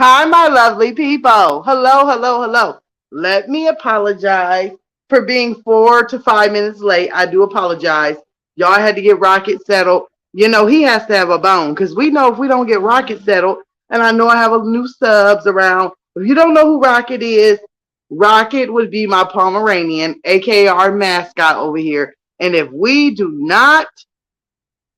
Hi, my lovely people. Hello, hello, hello. Let me apologize for being 4 to 5 minutes late. I do apologize. Y'all had to get Rocket settled. You know, he has to have a bone because we know if we don't get Rocket settled, and I know I have a new subs around. If you don't know who Rocket is, Rocket would be my Pomeranian, aka our mascot over here. And if we do not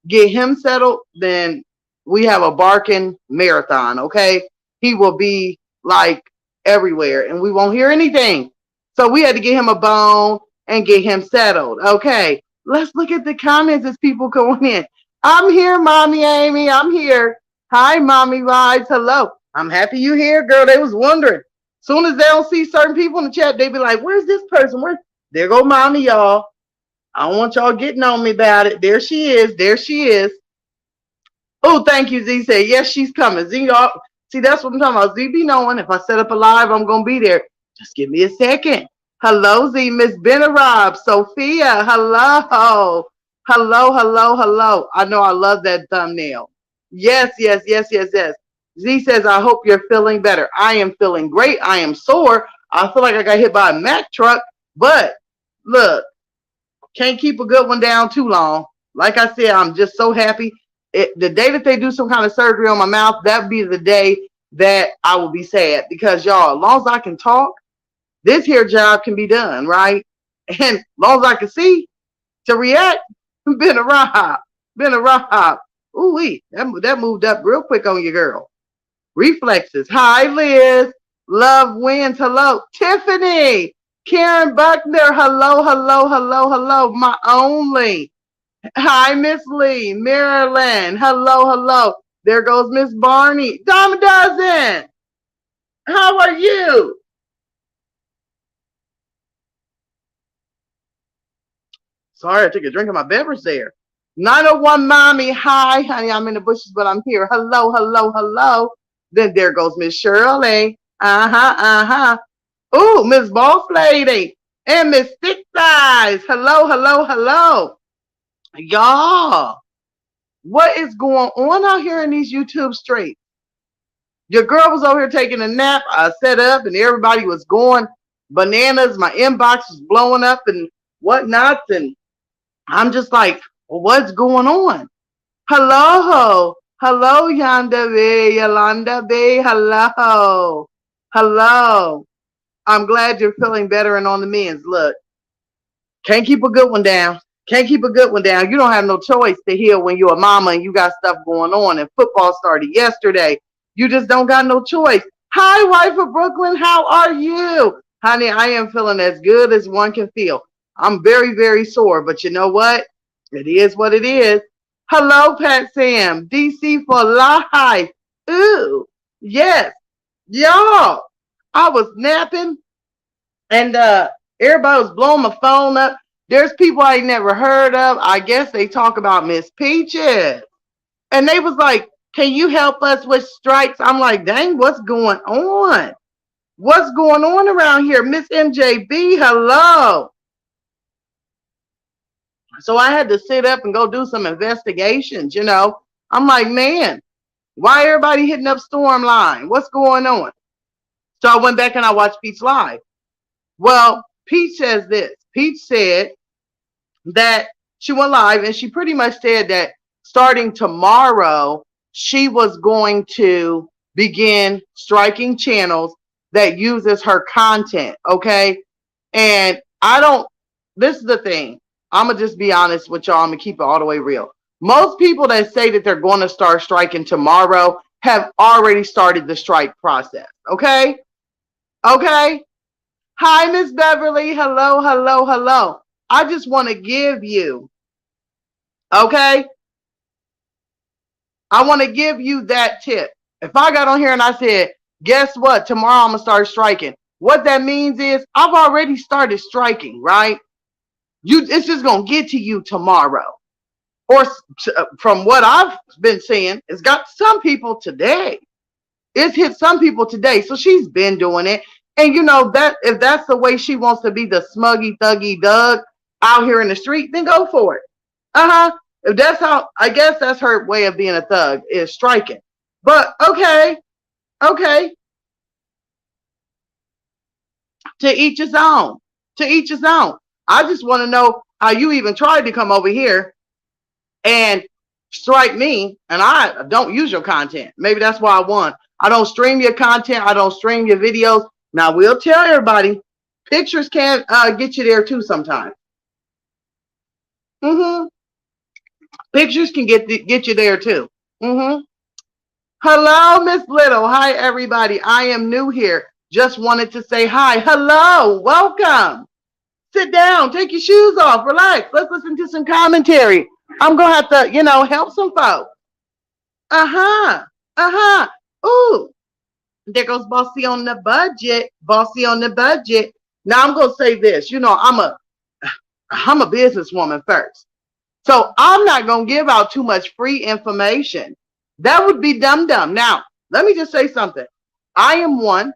get him settled, then we have a barking marathon, okay? He will be like everywhere and we won't hear anything. So we had to get him a bone and get him settled. Okay, let's look at the comments as people going in. I'm here, Mommy Amy. I'm here. Hi, Mommy Rides. Hello. I'm happy you here, girl. They was wondering. Soon as they don't see certain people in the chat, they be like, where's this person? Where? There go Mommy, y'all. I don't want y'all getting on me about it. There she is. There she is. Oh, thank you, Z. Said, yes, she's coming. Z, y'all. See, that's what I'm talking about. Z be knowing if I set up a live, I'm going to be there. Just give me a second. Hello, Z. Miss Benarab. Sophia. Hello. Hello, hello, hello. I know I love that thumbnail. Yes, yes, yes, yes, yes. Z says, I hope you're feeling better. I am feeling great. I am sore. I feel like I got hit by a Mack truck. But look, can't keep a good one down too long. Like I said, I'm just so happy. The day that they do some kind of surgery on my mouth, that'd be the day that I will be sad because y'all, as long as I can talk, this here job can be done, right? And as long as I can see to react, been a rob, been a rob. Ooh, that moved up real quick on you, girl. Reflexes. Hi, Liz. Love wins. Hello, Tiffany. Karen Buckner. Hello, hello, hello, hello. My only. Hi, Miss Lee. Maryland. Hello, hello. There goes Miss Barney. Dime a dozen. How are you? Sorry, I took a drink of my beverage there. 901 Mommy. Hi, honey. I'm in the bushes, but I'm here. Hello, hello, hello. Then there goes Miss Shirley. Uh-huh, uh-huh. Ooh, Miss Boss Lady. And Miss Thick Thighs. Hello, hello, hello. Y'all, what is going on out here in these YouTube streets? Your girl was over here taking a nap. I set up and everybody was going bananas. My inbox was blowing up and whatnot. And I'm just like, well, what's going on? Hello. Hello, Yanda Bay, Yolanda Bay. Hello. Hello. I'm glad you're feeling better and on the mends. Look, can't keep a good one down. Can't keep a good one down. You don't have no choice to heal when you're a mama and you got stuff going on. And football started yesterday. You just don't got no choice. Hi, wife of Brooklyn. How are you? Honey, I am feeling as good as one can feel. I'm very, very sore, but you know what? It is what it is. Hello, Pat Sam. DC for life. Ooh, yes. Y'all, I was napping and everybody was blowing my phone up. There's people I ain't never heard of. I guess they talk about Miss Peaches. And they was like, can you help us with strikes? I'm like, dang, what's going on? What's going on around here? Miss MJB, hello. So I had to sit up and go do some investigations, you know. I'm like, man, why everybody hitting up Stormline? What's going on? So I went back and I watched Peach Live. Well, Peach says this. Peach said that she went live and she pretty much said that starting tomorrow, she was going to begin striking channels that uses her content. Okay. And this is the thing. I'm going to just be honest with y'all. I'm going to keep it all the way real. Most people that say that they're going to start striking tomorrow have already started the strike process. Okay. Okay. Hi, Miss Beverly. Hello, hello, hello. I just want to give you, okay? I want to give you that tip. If I got on here and I said, guess what? Tomorrow I'm going to start striking. What that means is I've already started striking, right? It's just going to get to you tomorrow. Or from what I've been seeing, it's got some people today. It's hit some people today. So she's been doing it. And you know that if that's the way she wants to be the smuggy thuggy Doug out here in the street, then go for it. If that's how, I guess that's her way of being a thug is striking. But okay, Okay, to each his own. To each his own. I just want to know how you even tried to come over here and strike me, and I don't use your content. Maybe that's why I won. I don't stream your content. I don't stream your videos. Now, we'll tell everybody, pictures can get you there too sometimes. Pictures can get you there too. Hello, Miss Little. Hi, everybody. I am new here. Just wanted to say hi. Hello. Welcome. Sit down. Take your shoes off. Relax. Let's listen to some commentary. I'm going to have to, help some folks. Ooh, there goes Bossy on the budget. Bossy on the budget. Now, I'm going to say this. I'm a businesswoman first. So I'm not going to give out too much free information. That would be dumb. Now, let me just say something. I am one.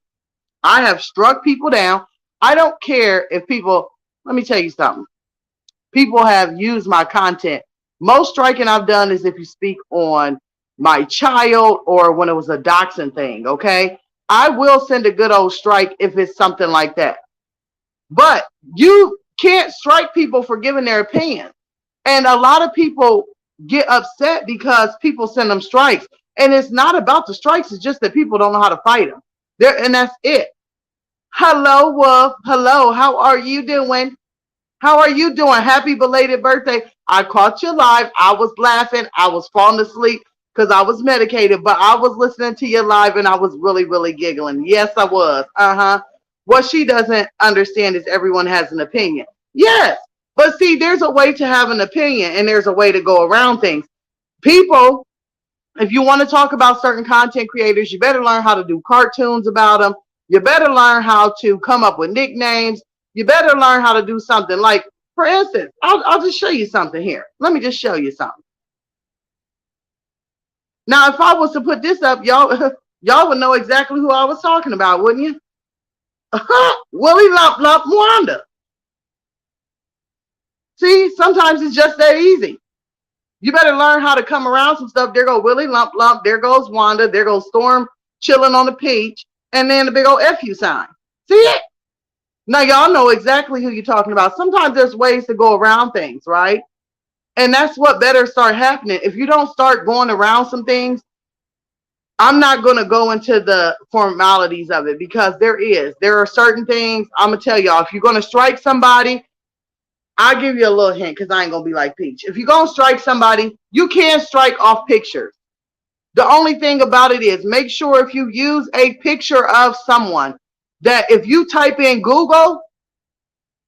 I have struck people down. I don't care if people, let me tell you something. People have used my content. Most striking I've done is if you speak on my child or when it was a doxing thing, okay? I will send a good old strike if it's something like that. But you can't strike people for giving their opinion. And a lot of people get upset because people send them strikes. And it's not about the strikes. It's just that people don't know how to fight them. And that's it. Hello, Wolf. Hello. How are you doing? How are you doing? Happy belated birthday. I caught you live. I was laughing. I was falling asleep because I was medicated. But I was listening to you live and I was really, really giggling. Yes, I was. What she doesn't understand is everyone has an opinion. Yes. But see, there's a way to have an opinion and there's a way to go around things. People, if you want to talk about certain content creators, you better learn how to do cartoons about them. You better learn how to come up with nicknames. You better learn how to do something like, for instance, I'll just show you something here. Let me just show you something. Now, if I was to put this up, y'all would know exactly who I was talking about, wouldn't you? Willie Lump Lump Wanda. See, sometimes it's just that easy. You better learn how to come around some stuff. There goes Willie Lump Lump. There goes Wanda. There goes Storm chilling on the peach. And then the big old FU sign. See it? Now, y'all know exactly who you're talking about. Sometimes there's ways to go around things, right? And that's what better start happening. If you don't start going around some things, I'm not going to go into the formalities of it because there are certain things I'm going to tell y'all. If you're going to strike somebody, I'll give you a little hint because I ain't going to be like Peach. If you're going to strike somebody, you can strike off pictures. The only thing about it is make sure if you use a picture of someone that if you type in Google,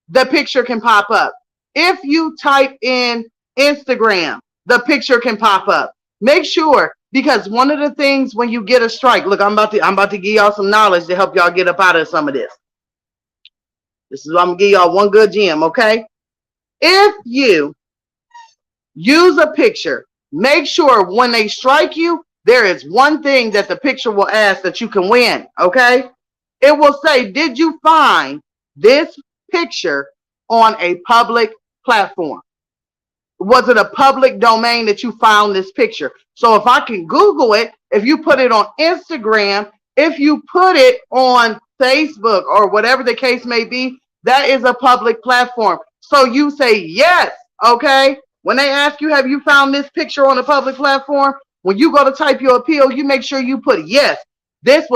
the picture can pop up. If you type in Instagram, the picture can pop up. Make sure, because one of the things when you get a strike, look, I'm about to give y'all some knowledge to help y'all get up out of some of this. This is what I'm gonna give y'all one good gem, okay? If you use a picture, make sure when they strike you, there is one thing that the picture will ask that you can win, okay? It will say, did you find this picture on a public platform? Was it a public domain that you found this picture? So if I can Google it, if you put it on Instagram, if you put it on Facebook or whatever the case may be, that is a public platform. So you say yes, okay? When they ask you, have you found this picture on a public platform? When you go to type your appeal, you make sure you put yes. This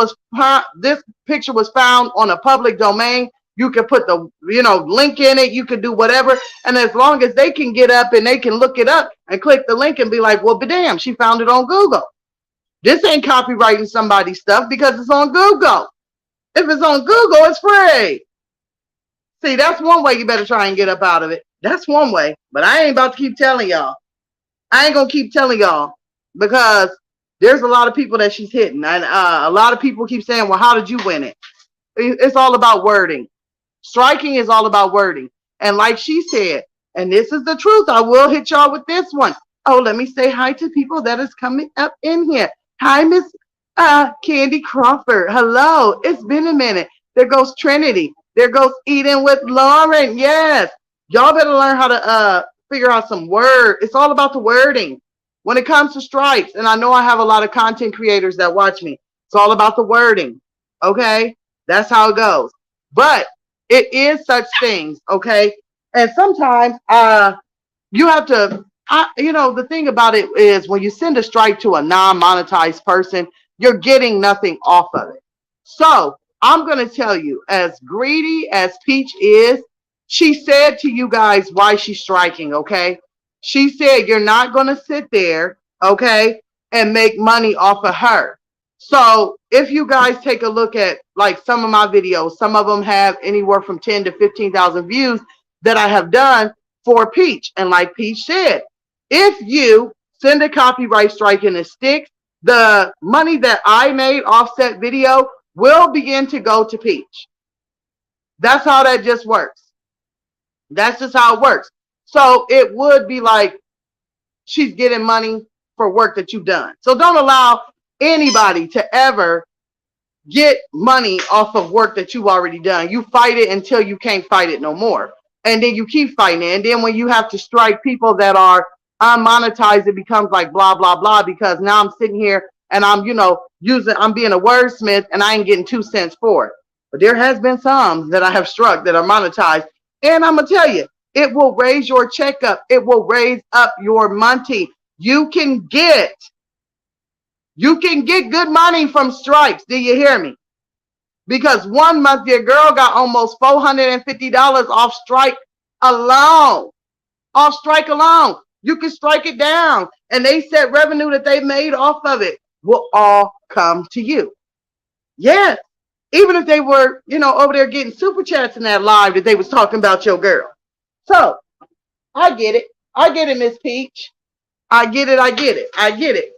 picture was found on a public domain. You can put the link in it. You can do whatever. And as long as they can get up and they can look it up and click the link and be like, well, but damn, she found it on Google. This ain't copywriting somebody's stuff because it's on Google. If it's on Google, it's free. See, that's one way you better try and get up out of it. That's one way. But I ain't about to keep telling y'all. I ain't going to keep telling y'all because there's a lot of people that she's hitting. And a lot of people keep saying, well, how did you win it? It's all about wording. Striking is all about wording. And like she said, and this is the truth, I will hit y'all with this one. Oh, let me say hi to people that is coming up in here. Hi, Miss Candy Crawford. Hello. It's been a minute. There goes Trinity. There goes Eden with Lauren. Yes. Y'all better learn how to figure out some word. It's all about the wording when it comes to strikes. And I know I have a lot of content creators that watch me. It's all about the wording. Okay, that's how it goes. But it is such things. Okay, and sometimes you have to. The thing about it is when you send a strike to a non-monetized person, you're getting nothing off of it. So I'm going to tell you, as greedy as Peach is, she said to you guys why she's striking, okay? She said you're not going to sit there, okay, and make money off of her. So if you guys take a look at like some of my videos, some of them have anywhere from 10 to 15,000 views that I have done for Peach. And like Peach said, if you send a copyright strike and it sticks, the money that I made offset video will begin to go to Peach. That's how that just works. That's just how it works. So it would be like she's getting money for work that you've done. So don't allow anybody to ever get money off of work that you've already done. You fight it until you can't fight it no more. And then you keep fighting it. And then when you have to strike people that are unmonetized, it becomes like blah, blah, blah, because now I'm sitting here and I'm being a wordsmith and I ain't getting 2 cents for it. But there has been some that I have struck that are monetized. And I'm going to tell you, it will raise your checkup. It will raise up your money. You can get good money from strikes. Do you hear me? Because 1 month your girl got almost $450 off strike alone. Off strike alone. You can strike it down. And they said revenue that they made off of it will all come to you. Yes. Even if they were, over there getting super chats in that live that they was talking about your girl. So, I get it. I get it, Miss Peach. I get it.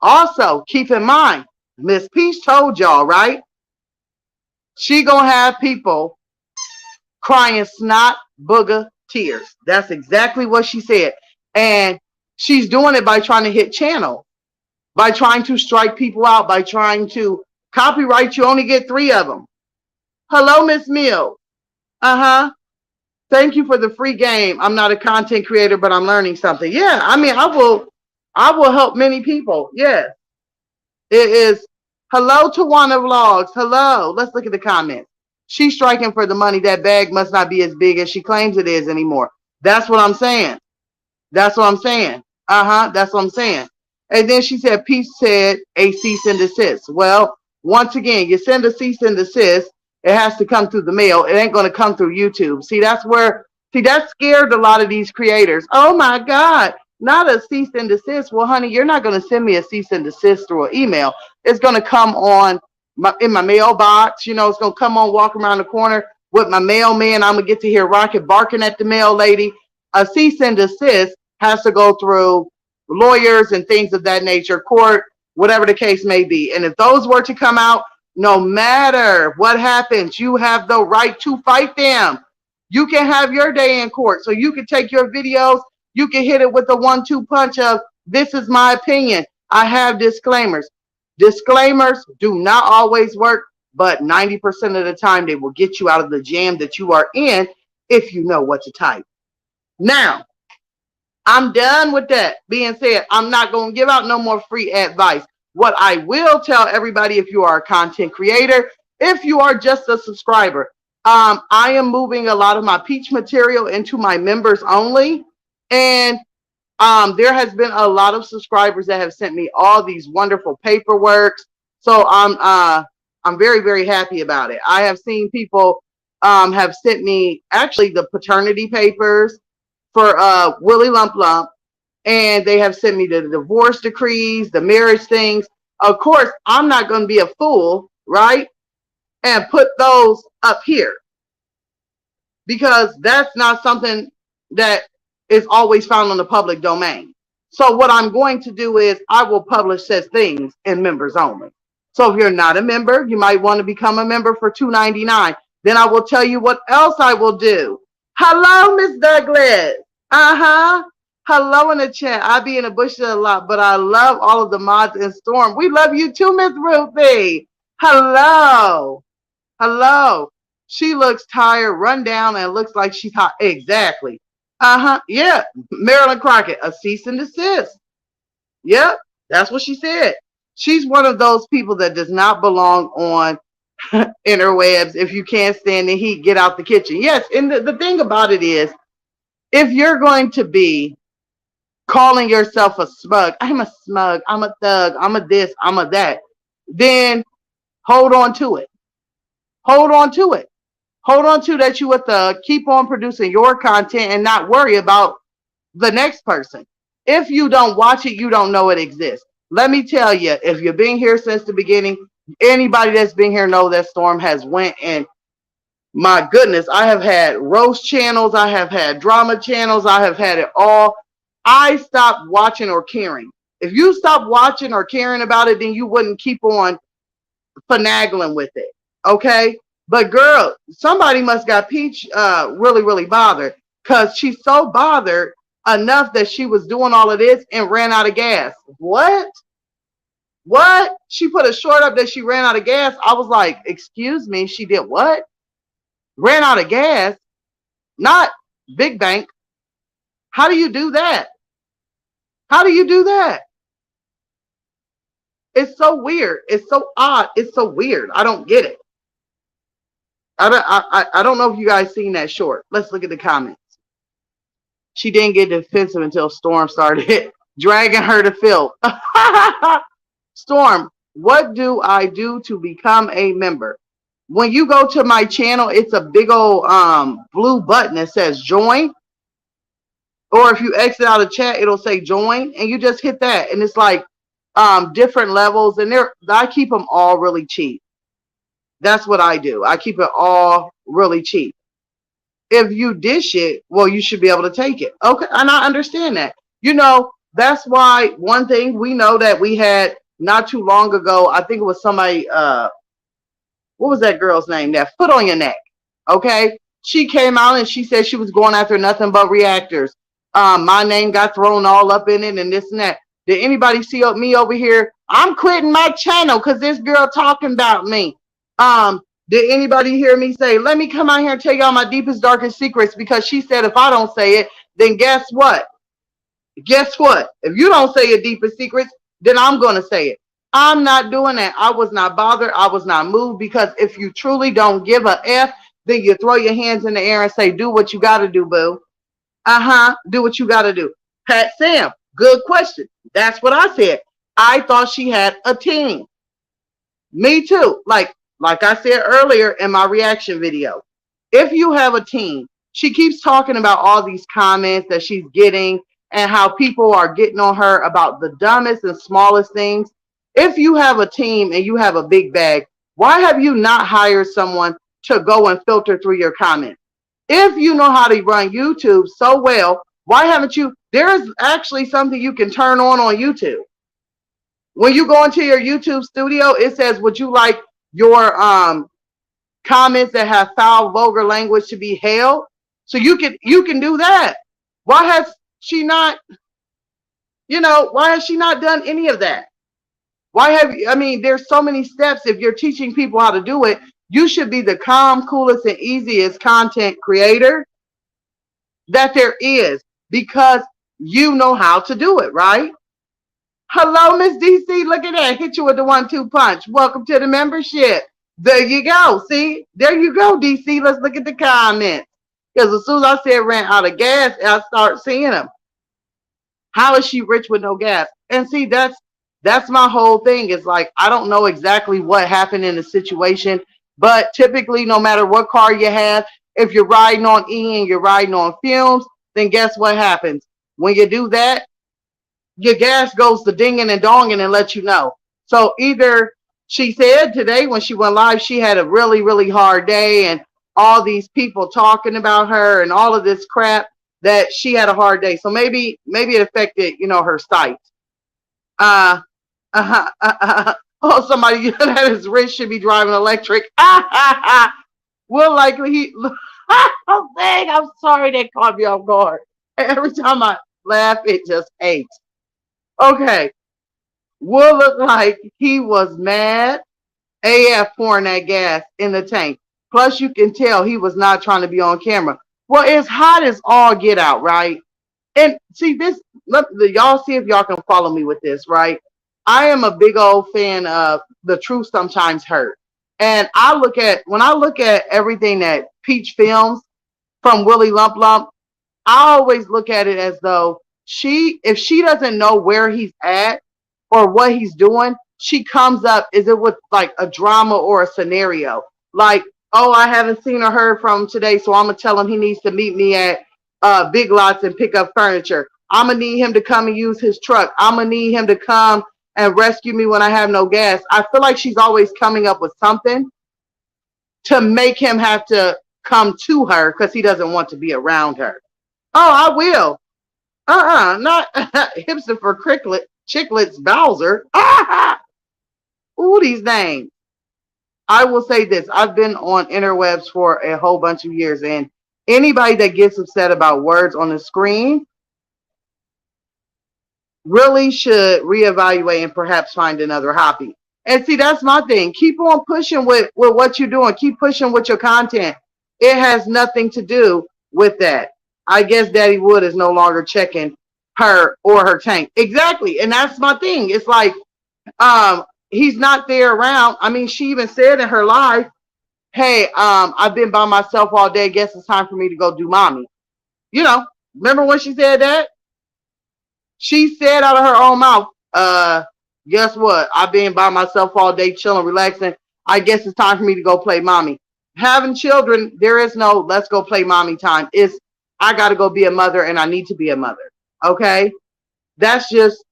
Also, keep in mind, Miss Peach told y'all, right? She gonna have people crying snot booger tears. That's exactly what she said. And she's doing it by trying to hit channel, by trying to strike people out, by trying to copyright. You only get 3 of them. Hello, Miss Mill. Thank you for the free game. I'm not a content creator, but I'm learning something. Yeah, I mean, I will help many people. Yes. It is. Hello, Tawana Vlogs. Hello. Let's look at the comments. She's striking for the money. That bag must not be as big as she claims it is anymore. That's what I'm saying. That's what I'm saying. That's what I'm saying. And then she said, Peach said a cease and desist. Well, once again, you send a cease and desist, it has to come through the mail. It ain't going to come through YouTube. That scared a lot of these creators. Oh my God, not a cease and desist. Well, honey, you're not going to send me a cease and desist through an email. It's going to come on in my mailbox. It's going to come on, walk around the corner with my mailman. I'm going to get to hear Rocket barking at the mail lady. A cease and desist has to go through lawyers and things of that nature, court, whatever the case may be. And if those were to come out, no matter what happens, you have the right to fight them. You can have your day in court. So you can take your videos, you can hit it with a 1-2 punch of, this is my opinion. I have disclaimers. Disclaimers do not always work, but 90% of the time they will get you out of the jam that you are in if you know what to type. Now, I'm done with that being said. I'm not going to give out no more free advice. What I will tell everybody, if you are a content creator, if you are just a subscriber, I am moving a lot of my Peach material into my members only. And there has been a lot of subscribers that have sent me all these wonderful paperwork. So I'm very, very happy about it. I have seen people have sent me actually the paternity papers for Willie Lump Lump, and they have sent me the divorce decrees, the marriage things. Of course, I'm not going to be a fool, right? And put those up here, because that's not something that is always found on the public domain. So what I'm going to do is I will publish such things in members only. So if you're not a member, you might want to become a member for $2.99. Then I will tell you what else I will do. Hello, Miss Douglas. Hello in the chat. I be in the bushes a lot, but I love all of the mods in Storm. We love you too, Miss Ruthie. Hello. She looks tired, run down, and looks like she's hot. Exactly. Yeah. Marilyn Crockett, a cease and desist. Yep. That's what she said. She's one of those people that does not belong on interwebs. If you can't stand the heat, get out the kitchen. Yes, and the thing about it is, if you're going to be calling yourself a smug, I'm a thug, I'm a this, I'm a that, then hold on to it. Hold on to it. Hold on to that you a thug. Keep on producing your content and not worry about the next person. If you don't watch it, you don't know it exists. Let me tell you, if you've been here since the beginning, anybody that's been here know that Storm has went, and my goodness, I have had roast channels, I have had drama channels, I have had it all. I stopped watching or caring. If you stop watching or caring about it, then you wouldn't keep on finagling with it. Okay? But girl, somebody must got Peach really, really bothered, because she's so bothered enough that she was doing all of this and ran out of gas. What? What? She put a short up that she ran out of gas. I was like, excuse me, she did what? Ran out of gas? Not Big Bank. How do you do that? How do you do that? It's so weird. It's so odd. It's so weird. I don't get it. I don't know if you guys seen that short. Let's look at the comments. She didn't get defensive until Storm started dragging her to Phil. Storm, what do I do to become a member? When you go to my channel, it's a big old blue button that says join. Or if you exit out of chat, it'll say join, and you just hit that. And it's like different levels, and I keep them all really cheap. That's what I do. I keep it all really cheap. If you dish it, well, you should be able to take it. Okay, and I understand that. You know, that's why one thing we know that we had not too long ago, I think it was somebody, what was that girl's name? That Foot on Your Neck. Okay, she came out and she said she was going after nothing but reactors. My name got thrown all up in it and this and that. Did anybody see me over here? I'm quitting my channel because this girl talking about me. Did anybody hear me say, let me come out here and tell y'all my deepest, darkest secrets? Because she said if I don't say it, then guess what? Guess what? If you don't say your deepest secrets, then I'm going to say it. I'm not doing that. I was not bothered. I was not moved, because if you truly don't give a F, then you throw your hands in the air and say, do what you got to do, boo. Do what you got to do. Pat Sam, good question. That's what I said. I thought she had a team. Me too. Like I said earlier in my reaction video, if you have a team, she keeps talking about all these comments that she's getting and how people are getting on her about the dumbest and smallest things. If you have a team and you have a big bag, why have you not hired someone to go and filter through your comments? If you know how to run YouTube so well, why haven't you? There is actually something you can turn on YouTube. When you go into your YouTube studio, it says, would you like your comments that have foul, vulgar language to be held? So you can do that. Why has she not, why has she not done any of that? There's so many steps. If you're teaching people how to do it, you should be the calm, coolest, and easiest content creator that there is, because you know how to do it, right? Hello, Miss DC. Look at that. Hit you with the 1-2 punch. Welcome to the membership. There you go. See? There you go, DC. Let's look at the comments. Because as soon as I said ran out of gas, I start seeing them. How is she rich with no gas? And see, that's my whole thing. Is like, I don't know exactly what happened in the situation, but typically, no matter what car you have, if you're riding on E and you're riding on fumes, then guess what happens? When you do that, your gas goes to dinging and donging and let you know. So either she said today when she went live, she had a really, really hard day and all these people talking about her and all of this crap, that she had a hard day. So maybe it affected, her sight. Oh, somebody that is rich should be driving electric. Well, likely dang, I'm sorry they caught me off guard. Every time I laugh, it just aches. Okay. Will look like he was mad AF pouring that gas in the tank. Plus, you can tell he was not trying to be on camera. Well, it's hot as all get out, right? And see this, y'all see if y'all can follow me with this, right? I am a big old fan of The Truth Sometimes Hurt. And when I look at everything that Peach films from Willie Lump Lump, I always look at it as though if she doesn't know where he's at or what he's doing, she comes up, is it with like a drama or a scenario? Like, oh, I haven't seen or heard from him today, so I'm gonna tell him he needs to meet me at Big Lots and pick up furniture. I'm gonna need him to come and use his truck. I'm gonna need him to come and rescue me when I have no gas. I feel like she's always coming up with something to make him have to come to her because he doesn't want to be around her. Oh, I will. Not hipster for chiclets Bowser. Ooh, these names. I will say this. I've been on interwebs for a whole bunch of years, and anybody that gets upset about words on the screen really should reevaluate and perhaps find another hobby. And see, that's my thing. Keep on pushing with what you're doing. Keep pushing with your content. It has nothing to do with that. I guess Daddy Wood is no longer checking her or her tank. Exactly. And that's my thing. It's like, he's not there around. I mean, she even said in her life, hey, I've been by myself all day. Guess it's time for me to go do mommy. You know, remember when she said that? She said out of her own mouth, guess what? I've been by myself all day, chilling, relaxing. I guess it's time for me to go play mommy. Having children, there is no let's go play mommy time. It's I got to go be a mother and I need to be a mother. Okay? That's just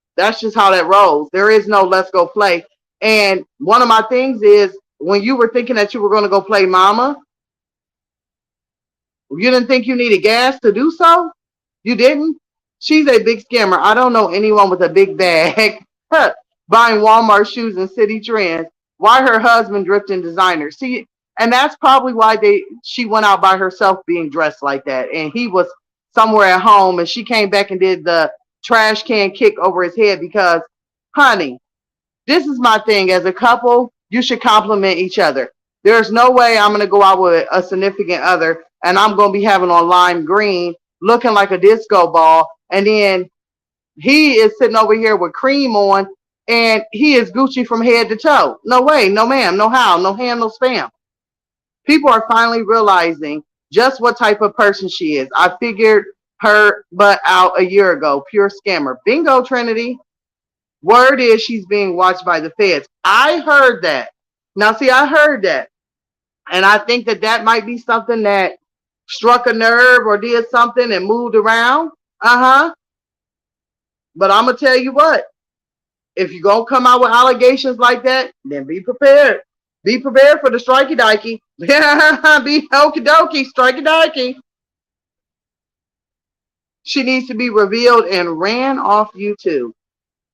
how that rolls. There is no let's go play. And one of my things is when you were thinking that you were going to go play mama, you didn't think you needed gas to do so? You didn't? She's a big scammer. I don't know anyone with a big bag buying Walmart shoes and City Trends. Why her husband dripped in designer? See, and that's probably why she went out by herself being dressed like that. And he was somewhere at home and she came back and did the trash can kick over his head because, honey, this is my thing. As a couple, you should compliment each other. There's no way I'm going to go out with a significant other and I'm going to be having on lime green looking like a disco ball. And then he is sitting over here with cream on and he is Gucci from head to toe. No way, no ma'am, no how, no ham, no spam. People are finally realizing just what type of person she is. I figured her butt out a year ago. Pure scammer. Bingo, Trinity. Word is she's being watched by the feds. I heard that. Now, see, I heard that. And I think that might be something that struck a nerve or did something and moved around. But I'm going to tell you what. If you're going to come out with allegations like that, then be prepared. Be prepared for the strikey dikey. Be okie dokie, strikey dikey. She needs to be revealed and ran off YouTube.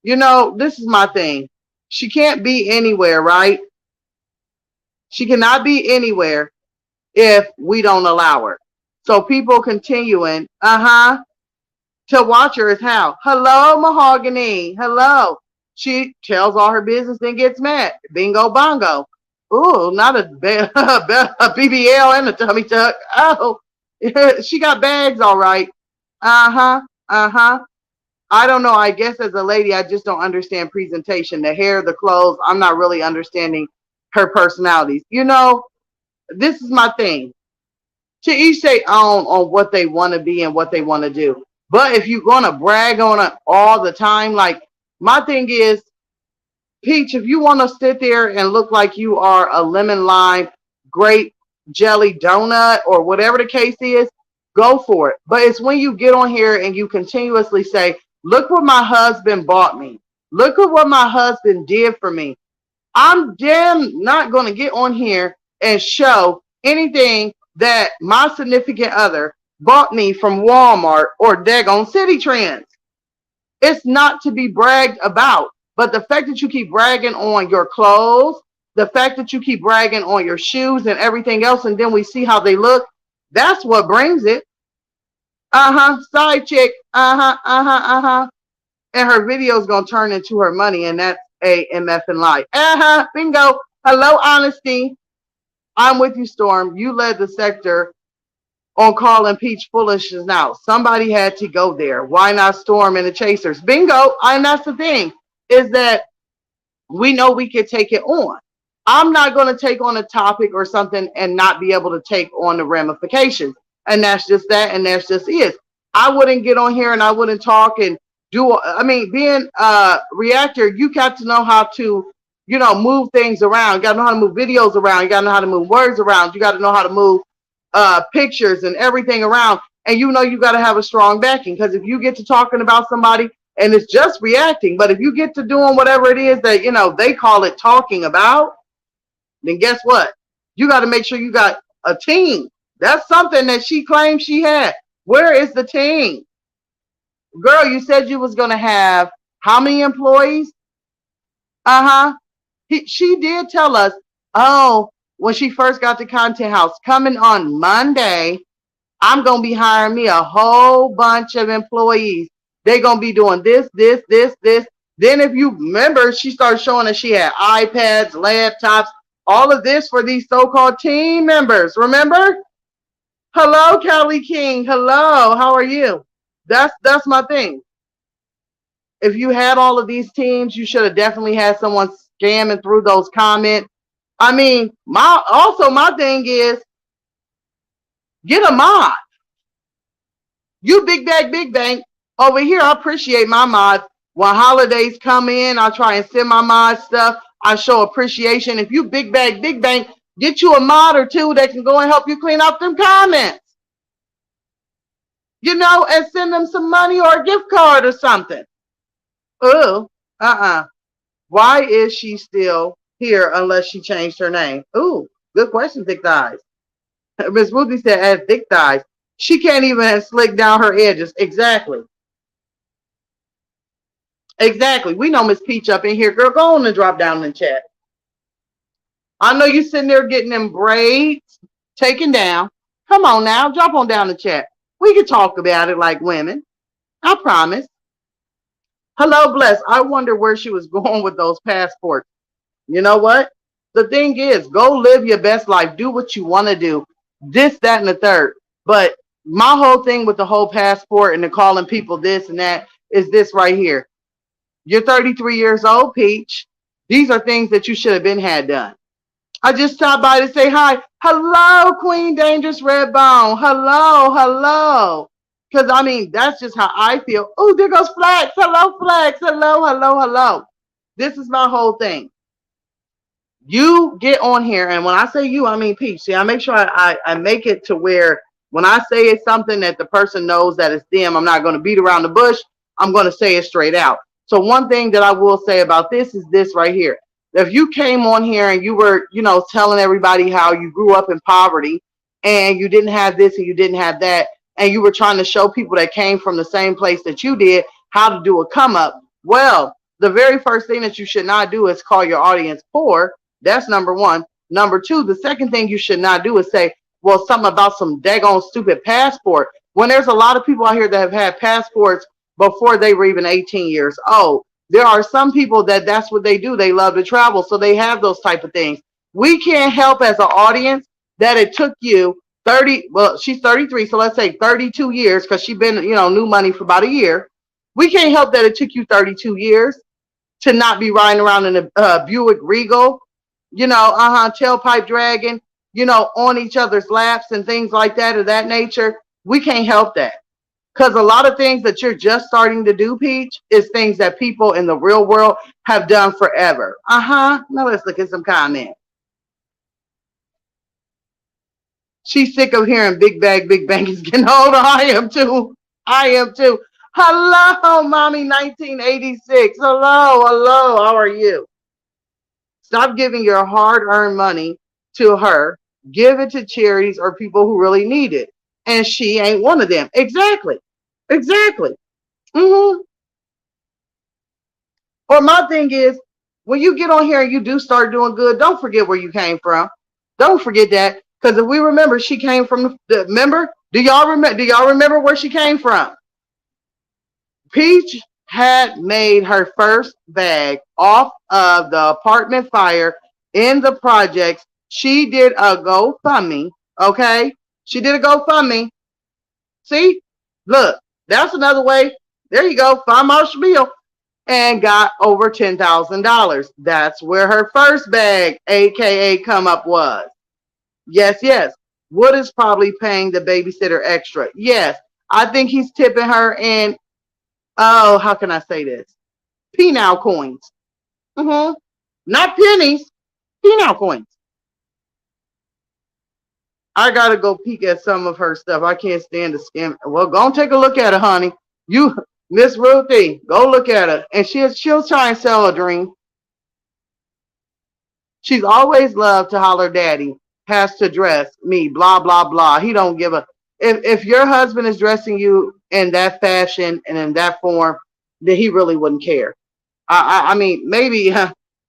You know, this is my thing. She can't be anywhere, right? She cannot be anywhere if we don't allow her. So people continuing, to watch her is how? Hello, Mahogany. Hello. She tells all her business and gets mad. Bingo bongo. Ooh, not a BBL and a tummy tuck. Oh, she got bags all right. I don't know. I guess as a lady, I just don't understand presentation. The hair, the clothes. I'm not really understanding her personalities. You know, this is my thing. To each their own on what they want to be and what they want to do. But if you're going to brag on it all the time, like my thing is, Peach, if you want to sit there and look like you are a lemon lime grape jelly donut or whatever the case is, go for it. But it's when you get on here and you continuously say, look what my husband bought me. Look at what my husband did for me. I'm damn not going to get on here and show anything that my significant other bought me from Walmart or daggone City Trends. It's not to be bragged about. But the fact that you keep bragging on your clothes, the fact that you keep bragging on your shoes and everything else, and then we see how they look, that's what brings it. Side chick. And her video is going to turn into her money, and that's a MF and life. Bingo. Hello, honesty. I'm with you, Storm. You led the sector on calling Peach foolishness now. Somebody had to go there. Why not Storm and the Chasers? Bingo. And that's the thing, is that we know we could take it on. I'm not going to take on a topic or something and not be able to take on the ramifications. And that's just that. And that's just it. I wouldn't get on here and I wouldn't talk and do, I mean, being a reactor, you got to know how to, you know, move things around. You got to know how to move videos around. You got to know how to move words around. You got to know how to move pictures and everything around. And you know, you got to have a strong backing, because if you get to talking about somebody and it's just reacting, but if you get to doing whatever it is that, you know, they call it talking about, then guess what? You got to make sure you got a team. That's something that she claimed she had. Where is the team? Girl, you said you was going to have how many employees? Uh-huh. She did tell us, oh, when she first got to Content House, coming on Monday, I'm going to be hiring me a whole bunch of employees. They're going to be doing this, this, this, this. Then if you remember, she started showing us she had iPads, laptops, all of this for these so-called team members. Remember? Hello, Kelly King. Hello. How are you? That's my thing. If you had all of these teams, you should have definitely had someone scamming through those comments. I mean, my thing is, get a mod. You big bang over here. I appreciate my mods. When holidays come in, I try and send my mod stuff. I show appreciation. If you big bang, get you a mod or two that can go and help you clean up them comments. You know, and send them some money or a gift card or something. Oh, Why is she still here unless she changed her name? Ooh, good question, Thick Thighs. Miss Ruthie said, as Thick Thighs. She can't even slick down her edges. Exactly. Exactly. We know Miss Peach up in here. Girl, go on and drop down in the chat. I know you sitting there getting them braids taken down. Come on now, drop on down the chat. We can talk about it like women. I promise. Hello, Bless. I wonder where she was going with those passports. You know what? The thing is, go live your best life. Do what you want to do. This, that, and the third. But my whole thing with the whole passport and the calling people this and that is this right here. You're 33 years old, Peach. These are things that you should have been had done. I just stopped by to say hi. Hello, Queen Dangerous Redbone. Hello. Because, I mean, that's just how I feel. Oh, there goes Flex. Hello, Flex. Hello. This is my whole thing. You get on here, and when I say you, I mean Peach. See, I make sure I make it to where when I say it's something that the person knows that it's them, I'm not going to beat around the bush. I'm going to say it straight out. So one thing that I will say about this is this right here. If you came on here and you were, you know, telling everybody how you grew up in poverty and you didn't have this and you didn't have that, and you were trying to show people that came from the same place that you did how to do a come up, well, the very first thing that you should not do is call your audience poor. That's number one. Number two, the second thing you should not do is say, well, something about some daggone stupid passport. When there's a lot of people out here that have had passports before they were even 18 years old. There are some people that's what they do. They love to travel, so they have those type of things. We can't help as an audience that it took you 30, well, she's 33, so let's say 32 years, because she's been, you know, new money for about a year. We can't help that it took you 32 years to not be riding around in a Buick Regal, you know, tailpipe dragging, you know, on each other's laps and things like that of that nature. We can't help that. Because a lot of things that you're just starting to do, Peach, is things that people in the real world have done forever. Now let's look at some comments. She's sick of hearing Big Bang is getting older. I am too. Hello, Mommy 1986. Hello. How are you? Stop giving your hard-earned money to her. Give it to charities or people who really need it. And she ain't one of them. Exactly. Or my thing is, when you get on here and you do start doing good, don't forget where you came from. Don't forget that. Because if we remember, she came from the member. Do y'all remember where she came from? Peach had made her first bag off of the apartment fire in the projects. She did a GoFundMe. Okay. She did a GoFundMe. See? Look, that's another way. There you go. 5 Marshall Bill. and got over $10,000. That's where her first bag, aka come up, was. Yes, yes. Wood is probably paying the babysitter extra. Yes, I think he's tipping her in, oh, how can I say this? Penal coins. Mm-hmm. Not pennies, penal coins. I gotta go peek at some of her stuff. I can't stand the skim. Well, go and take a look at her, honey. You, Miss Ruthie, go look at her, and she'll try and sell a dream. She's always loved to holler, "Daddy has to dress me." Blah blah blah. He don't give a. If your husband is dressing you in that fashion and in that form, then he really wouldn't care. I mean, maybe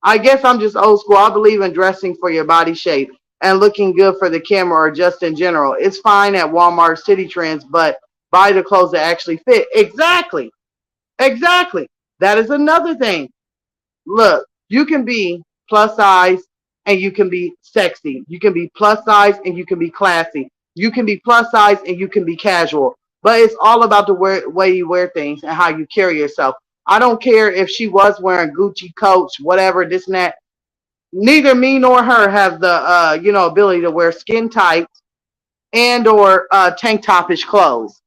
I guess I'm just old school. I believe in dressing for your body shape and looking good for the camera or just in general. It's fine at Walmart City Trends, but buy the clothes that actually fit. Exactly. Exactly. That is another thing. Look, you can be plus size and you can be sexy. You can be plus size and you can be classy. You can be plus size and you can be casual. But it's all about the way you wear things and how you carry yourself. I don't care if she was wearing Gucci, Coach, whatever, this and that. Neither me nor her have the ability to wear skin tight and or tank topish clothes.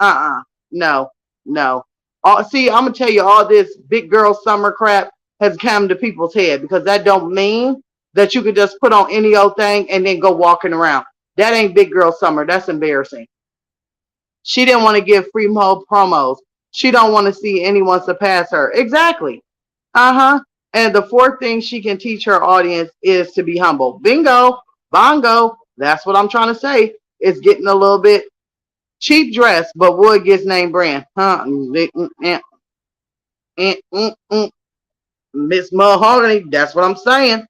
No, no. See, I'm gonna tell you, all this big girl summer crap has come to people's head, because that don't mean that you could just put on any old thing and then go walking around. That ain't big girl summer. That's embarrassing. She didn't want to give free mo promos. She don't want to see anyone surpass her. Exactly. Uh-huh. And the fourth thing she can teach her audience is to be humble. Bingo, bongo. That's what I'm trying to say. It's getting a little bit cheap dress, but Wood gets name brand. Huh? Miss Mahogany, that's what I'm saying.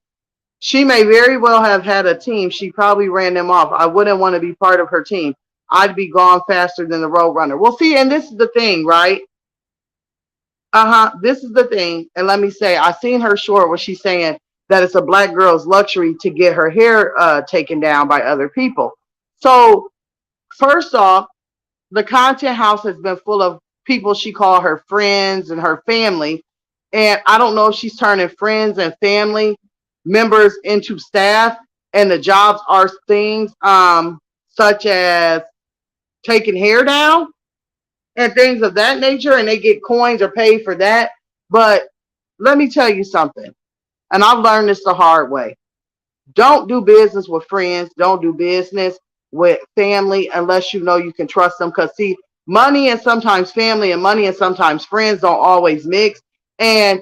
She may very well have had a team. She probably ran them off. I wouldn't want to be part of her team. I'd be gone faster than the Road Runner. Well, see, and this is the thing, right? This is the thing. And let me say, I seen her short where she's saying that it's a black girl's luxury to get her hair taken down by other people. So first off, the content house has been full of people she called her friends and her family. And I don't know if she's turning friends and family members into staff, and the jobs are things such as taking hair down and things of that nature, and they get coins or paid for that. But let me tell you something, and I've learned this the hard way. Don't do business with friends. Don't do business with family unless you know you can trust them. Because, see, money and sometimes family and money and sometimes friends don't always mix. And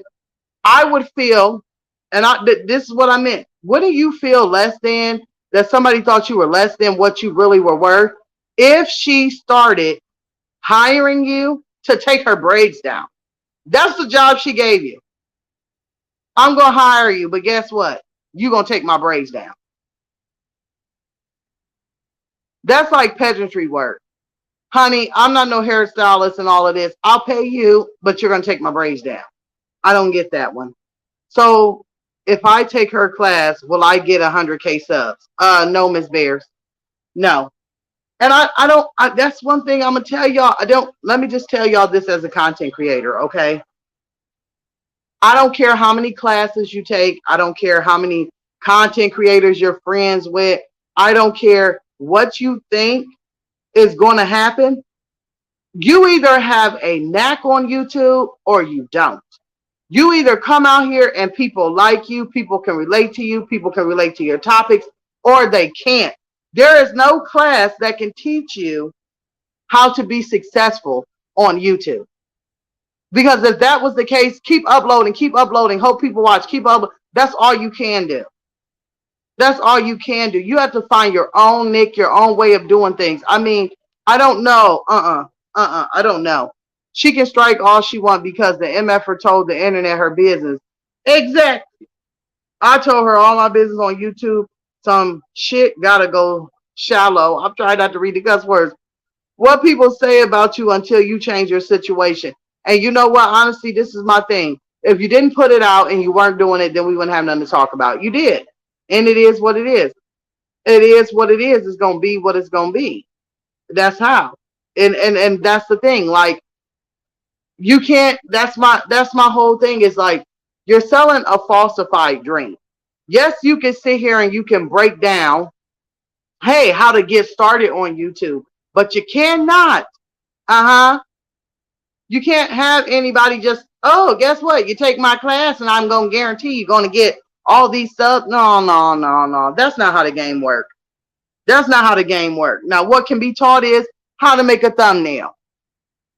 I would feel, and this is what I meant. Wouldn't you feel less than, that somebody thought you were less than what you really were worth, if she started hiring you to take her braids down? That's the job she gave you. I'm going to hire you, but guess what? You're going to take my braids down. That's like pageantry work. Honey, I'm not no hairstylist and all of this. I'll pay you, but you're going to take my braids down. I don't get that one. So if I take her class, will I get 100K subs? No, Miss Bears. No. And I don't, that's one thing I'm going to tell y'all. Let me just tell y'all this as a content creator, okay? I don't care how many classes you take. I don't care how many content creators you're friends with. I don't care what you think is going to happen. You either have a knack on YouTube or you don't. You either come out here and people like you, people can relate to you, people can relate to your topics, or they can't. There is no class that can teach you how to be successful on YouTube. Because if that was the case, keep uploading, hope people watch, keep uploading. That's all you can do. That's all you can do. You have to find your own niche, your own way of doing things. I mean, I don't know. I don't know. She can strike all she wants because the MFer told the internet her business. Exactly. I told her all my business on YouTube. Some shit gotta go shallow. I'm trying not to read the cuss words. What people say about you until you change your situation. And you know what? Honestly, this is my thing. If you didn't put it out and you weren't doing it, then we wouldn't have nothing to talk about. You did. And it is what it is. It is what it is. It's going to be what it's going to be. That's how. And that's the thing. Like, You can't, that's my whole thing is like, you're selling a falsified dream. Yes, you can sit here and you can break down, hey, how to get started on YouTube, but you cannot, uh-huh, you can't have anybody just, oh, guess what? You take my class and I'm going to guarantee you're going to get all these subs. No, no, no, no. That's not how the game works. That's not how the game works. Now, what can be taught is how to make a thumbnail,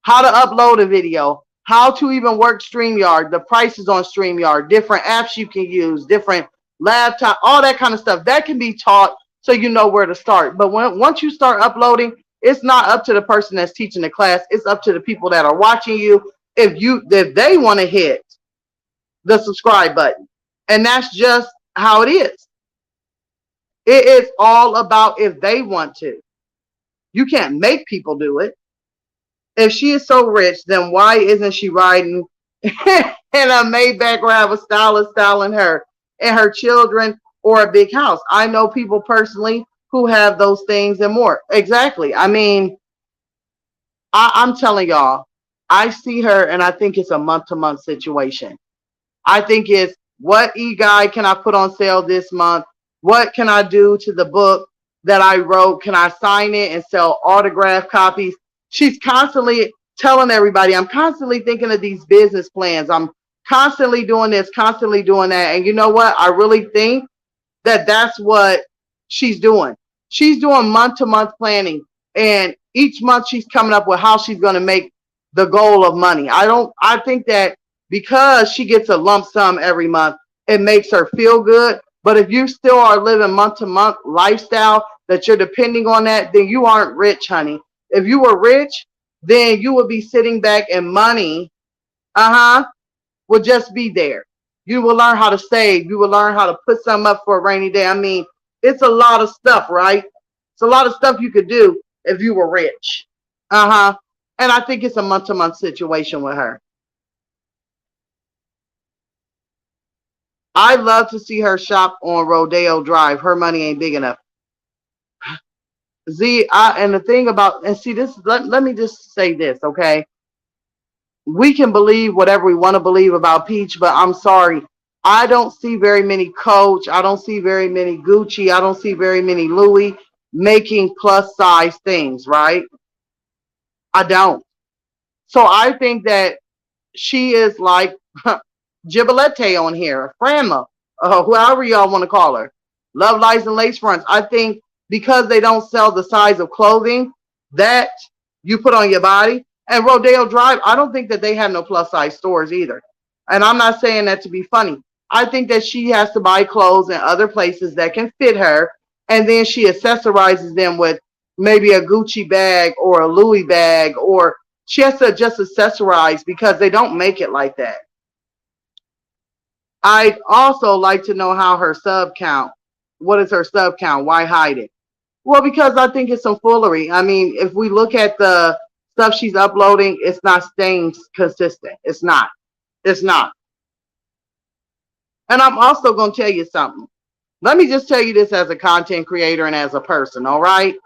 how to upload a video, how to even work StreamYard, the prices on StreamYard, different apps you can use, different laptop, all that kind of stuff. That can be taught so you know where to start. But once you start uploading, it's not up to the person that's teaching the class. It's up to the people that are watching you. If they want to hit the subscribe button. And that's just how it is. It is all about if they want to. You can't make people do it. If she is so rich, then why isn't she riding in a Maybach or have a stylist styling her and her children or a big house? I know people personally who have those things and more. Exactly. I mean, I'm telling y'all, I see her and I think it's a month-to-month situation. I think it's, what e-guide can I put on sale this month? What can I do to the book that I wrote? Can I sign it and sell autograph copies? She's constantly telling everybody, I'm constantly thinking of these business plans. I'm constantly doing this, constantly doing that. And you know what? I really think that that's what she's doing. She's doing month-to-month planning. And each month she's coming up with how she's going to make the goal of money. I think that because she gets a lump sum every month, it makes her feel good. But if you still are living month-to-month lifestyle that you're depending on that, then you aren't rich, honey. If you were rich, then you would be sitting back and money, would just be there. You will learn how to save. You will learn how to put something up for a rainy day. I mean, it's a lot of stuff, right? It's a lot of stuff you could do if you were rich. And I think it's a month-to-month situation with her. I'd love to see her shop on Rodeo Drive. Her money ain't big enough. And the thing about, and see this, let me just say this, okay? We can believe whatever we want to believe about Peach, but I'm sorry. I don't see very many Coach. I don't see very many Gucci. I don't see very many Louis making plus size things, right? I don't. So I think that she is like Gibolette on here, Franma, whoever y'all want to call her. Love Lies and Lace Fronts. I think because they don't sell the size of clothing that you put on your body. And Rodeo Drive, I don't think that they have no plus size stores either. And I'm not saying that to be funny. I think that she has to buy clothes in other places that can fit her. And then she accessorizes them with maybe a Gucci bag or a Louis bag, or she has to just accessorize because they don't make it like that. I'd also like to know how her sub count. What is her sub count? Why hide it? Well, because I think it's some foolery. I mean, if we look at the stuff she's uploading, it's not staying consistent. It's not. It's not. And I'm also going to tell you something. Let me just tell you this as a content creator and as a person, all right?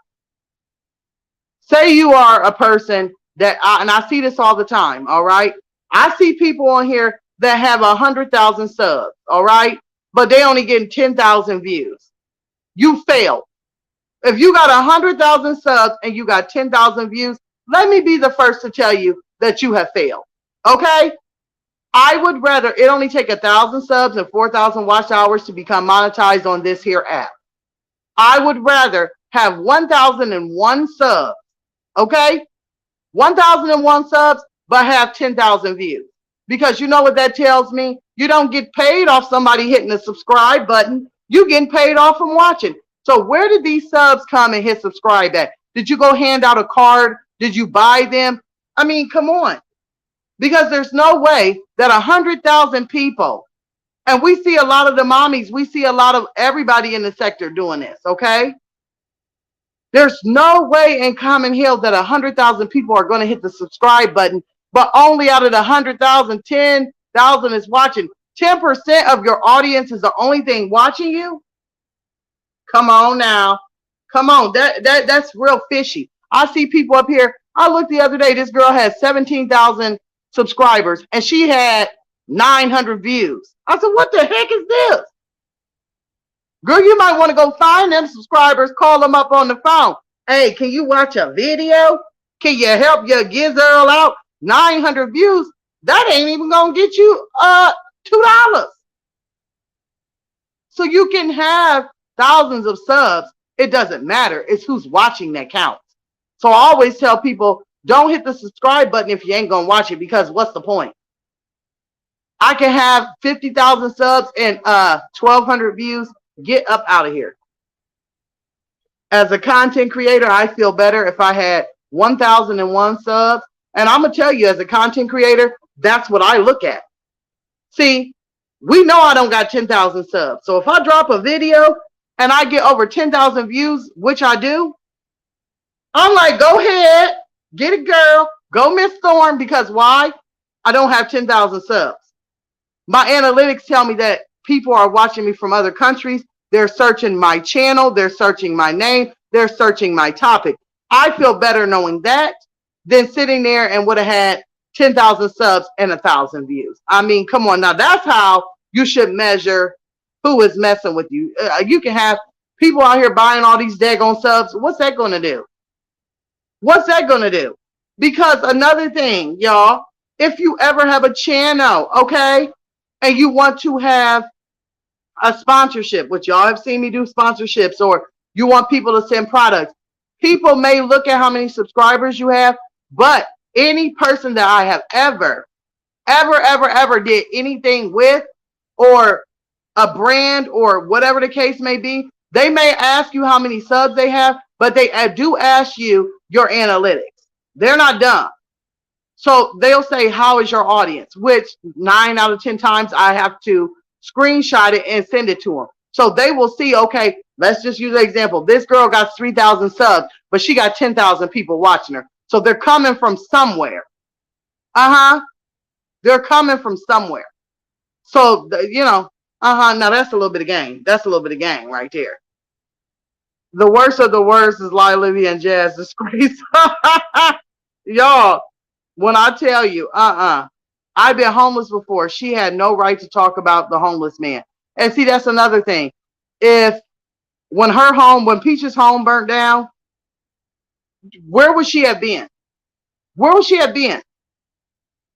Say you are a person that, and I see this all the time, all right? I see people on here that have 100,000 subs, all right? But they only getting 10,000 views. You failed. If you got 100,000 subs and you got 10,000 views, let me be the first to tell you that you have failed, okay? I would rather it only take 1,000 subs and 4,000 watch hours to become monetized on this here app. I would rather have 1,001 subs, okay? 1,001 subs, but have 10,000 views. Because you know what that tells me? You don't get paid off somebody hitting the subscribe button. You getting paid off from watching. So where did these subs come and hit subscribe at? Did you go hand out a card? Did you buy them? I mean, come on. Because there's no way that 100,000 people, and we see a lot of the mommies, we see a lot of everybody in the sector doing this, okay? There's no way in Common Hill that 100,000 people are going to hit the subscribe button, but only out of the 100,000, 10,000 is watching. 10% of your audience is the only thing watching you? Come on now. Come on. That's real fishy. I see people up here. I looked the other day. This girl has 17,000 subscribers and she had 900 views. I said, what the heck is this? Girl, you might want to go find them subscribers, call them up on the phone. Hey, can you watch a video? Can you help your Gizerl out? 900 views. That ain't even going to get you $2. So you can have thousands of subs. It doesn't matter. It's who's watching that counts. So I always tell people, don't hit the subscribe button if you ain't going to watch it, because what's the point? I can have 50,000 subs and 1,200 views. Get up out of here. As a content creator, I feel better if I had 1,001 subs. And I'm going to tell you, as a content creator, that's what I look at. See, we know I don't got 10,000 subs. So if I drop a video and I get over 10,000 views, which I do, I'm like, go ahead, get it, girl. Go Miss Storm, because why? I don't have 10,000 subs. My analytics tell me that people are watching me from other countries. They're searching my channel. They're searching my name. They're searching my topic. I feel better knowing that than sitting there and would have had 10,000 subs and 1,000 views. I mean, come on. Now, that's how you should measure who is messing with you. You can have people out here buying all these daggone subs. What's that going to do? What's that going to do? Because another thing, y'all, if you ever have a channel, okay, and you want to have a sponsorship, which y'all have seen me do sponsorships, or you want people to send products, people may look at how many subscribers you have, but any person that I have ever did anything with, or a brand or whatever the case may be, they may ask you how many subs they have, but they do ask you your analytics. They're not dumb. So they'll say, how is your audience? Which 9 out of 10 times I have to screenshot it and send it to them. So they will see, okay, let's just use an example. This girl got 3,000 subs, but she got 10,000 people watching her. So they're coming from somewhere. They're coming from somewhere. So, you know, now that's a little bit of game. That's a little bit of game right there. The worst of the worst is Olivia and Jazz disgrace. Y'all, when I tell you, I've been homeless before. She had no right to talk about the homeless man. And see, that's another thing. When Peach's home burnt down, where would she have been? Where would she have been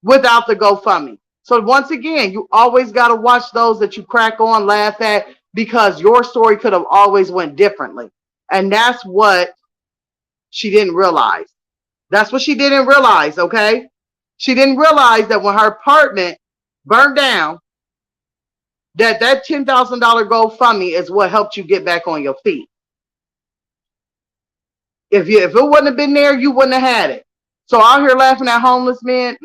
without the GoFundMe? So once again, you always got to watch those that you crack on, laugh at, because your story could have always went differently. And that's what she didn't realize. That's what she didn't realize, okay? She didn't realize that when her apartment burned down, that $10,000 GoFundMe is what helped you get back on your feet. If it wouldn't have been there, you wouldn't have had it. So out here laughing at homeless men,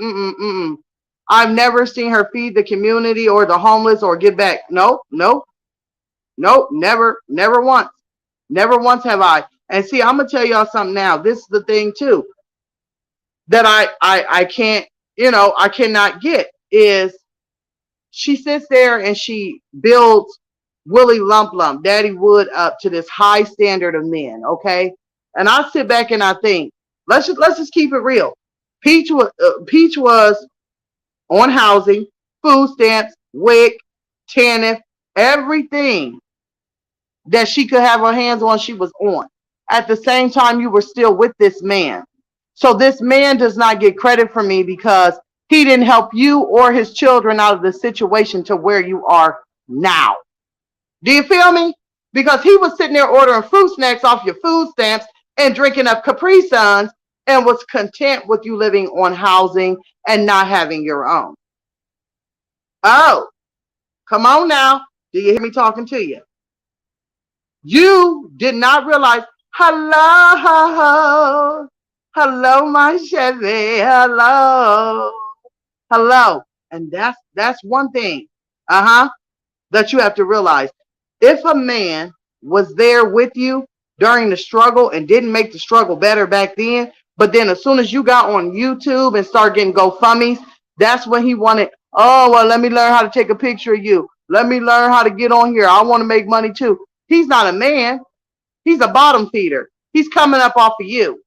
I've never seen her feed the community or the homeless or give back. Nope, never once. Never once have I. And see, I'm going to tell y'all something now. This is the thing too that I can't, I cannot get, is she sits there and she builds Willie Lump, Daddy Wood, up to this high standard of men, okay? And I sit back and I think, let's just keep it real. Peach was on housing, food stamps, WIC, TANF, everything that she could have her hands on, she was on. At the same time, you were still with this man. So this man does not get credit from me because he didn't help you or his children out of the situation to where you are now. Do you feel me? Because he was sitting there ordering fruit snacks off your food stamps and drinking up Capri Suns and was content with you living on housing and not having your own. Oh, come on now. Do you hear me talking to you? You did not realize, hello, my Chevy, hello. And that's one thing, that you have to realize. If a man was there with you during the struggle and didn't make the struggle better back then, but then as soon as you got on YouTube and started getting GoFundMes, that's when he wanted, oh, well, let me learn how to take a picture of you. Let me learn how to get on here. I want to make money too. He's not a man. He's a bottom feeder. He's coming up off of you.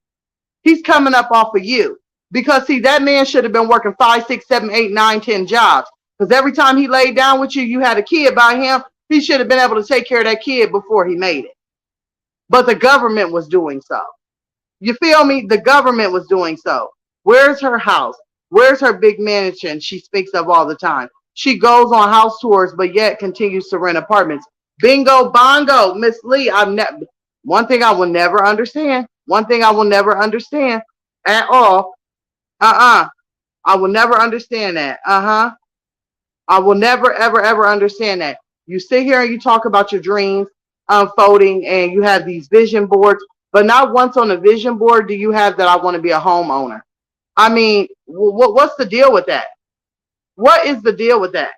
He's coming up off of you. Because see, that man should have been working 5, 6, 7, 8, 9, 10 jobs. Because every time he laid down with you, you had a kid by him. He should have been able to take care of that kid before he made it. But the government was doing so. You feel me? The government was doing so. Where's her house? Where's her big mansion she speaks of all the time? She goes on house tours, but yet continues to rent apartments. Bingo bongo, Miss Lee. One thing I will never understand. One thing I will never understand at all. I will never understand that. I will never, ever, ever understand that. You sit here and you talk about your dreams unfolding and you have these vision boards, but not once on a vision board do you have that I want to be a homeowner. I mean, what's the deal with that? What is the deal with that?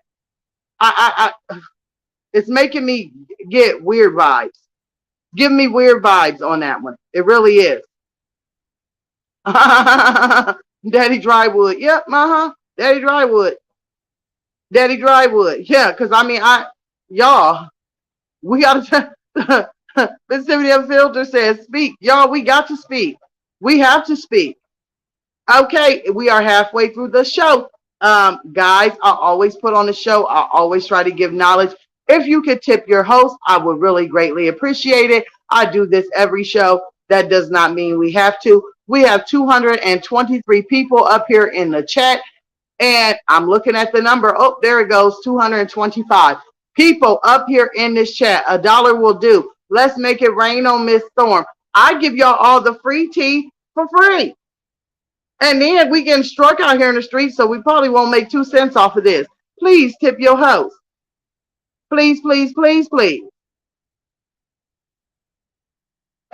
It's making me get weird vibes. Give me weird vibes on that one. It really is. Daddy Drywood. Yep, Daddy Drywood. Daddy Drywood. Yeah, because I mean, y'all, we gotta Mississippi Unfiltered says speak. Y'all, we got to speak. We have to speak. Okay, we are halfway through the show. Guys, I always put on the show. I always try to give knowledge. If you could tip your host, I would really greatly appreciate it. I do this every show. That does not mean we have to. We have 223 people up here in the chat. And I'm looking at the number. Oh, there it goes. 225 people up here in this chat. $1 will do. Let's make it rain on Miss Storm. I give y'all all the free tea for free. And then we getting struck out here in the street, so we probably won't make 2 cents off of this. Please tip your host. Please, please, please, please.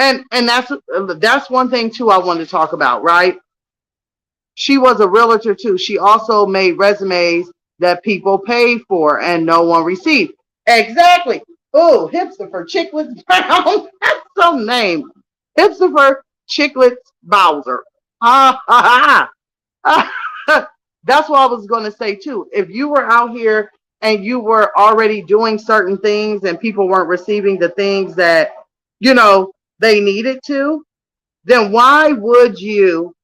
And that's one thing too I wanted to talk about, right? She was a realtor too. She also made resumes that people paid for and no one received. Exactly. Oh, Hipster Chicklets Brown. That's some name. Hipster Chicklets Bowser. That's what I was going to say too. If you were out here and you were already doing certain things and people weren't receiving the things that, you know, they needed to, then why would you?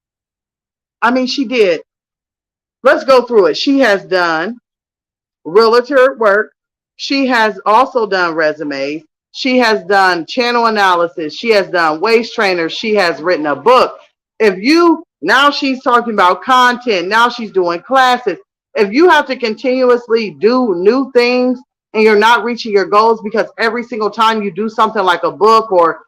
I mean, she did. Let's go through it. She has done realtor work. She has also done resumes. She has done channel analysis. She has done waist trainers. She has written a book. Now she's talking about content. Now she's doing classes. If you have to continuously do new things and you're not reaching your goals because every single time you do something like a book or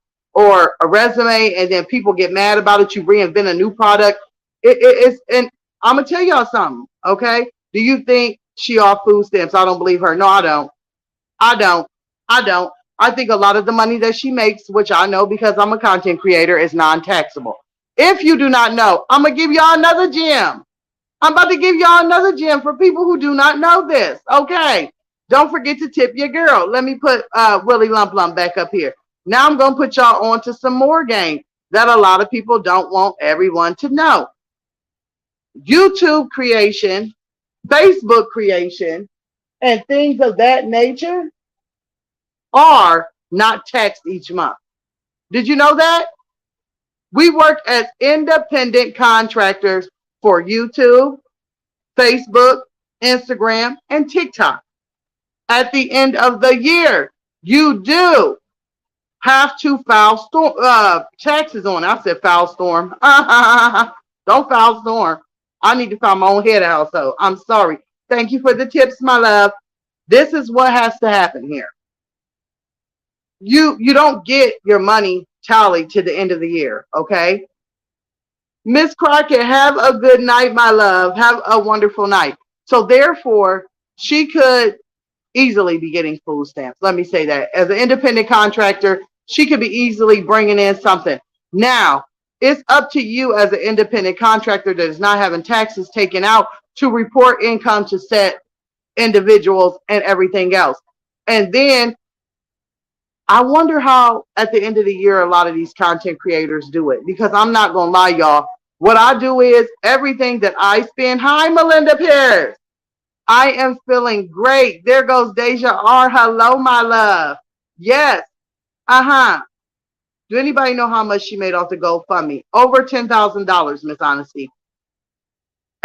a resume and then people get mad about it, you reinvent a new product. And I'm going to tell y'all something, okay? Do you think she off food stamps? I don't believe her. No, I don't. I think a lot of the money that she makes, which I know because I'm a content creator, is non-taxable. If you do not know, I'm going to give y'all another gem. I'm about to give y'all another gem for people who do not know this. Okay. Don't forget to tip your girl. Let me put Willie Lump Lump back up here. Now I'm going to put y'all on to some more game that a lot of people don't want everyone to know. YouTube creation, Facebook creation, and things of that nature are not taxed each month. Did you know that? We work as independent contractors for YouTube, Facebook, Instagram, and TikTok. At the end of the year, you do have to file taxes on. I said foul storm. Don't foul storm. I need to file my own head of household. I'm sorry. Thank you for the tips, my love. This is what has to happen here. You don't get your money tallied to the end of the year, okay? Miss Crockett, have a good night, my love. Have a wonderful night. So therefore, she could easily be getting food stamps. Let me say that. As an independent contractor, she could be easily bringing in something. Now, it's up to you as an independent contractor that is not having taxes taken out to report income to set individuals and everything else. And then I wonder how at the end of the year a lot of these content creators do it, because I'm not going to lie, y'all. What I do is everything that I spend. Hi, Melinda Pierce. I am feeling great. There goes Deja R. Hello, my love. Yes. Do anybody know how much she made off the GoFundMe? Over $10,000, Miss Honesty.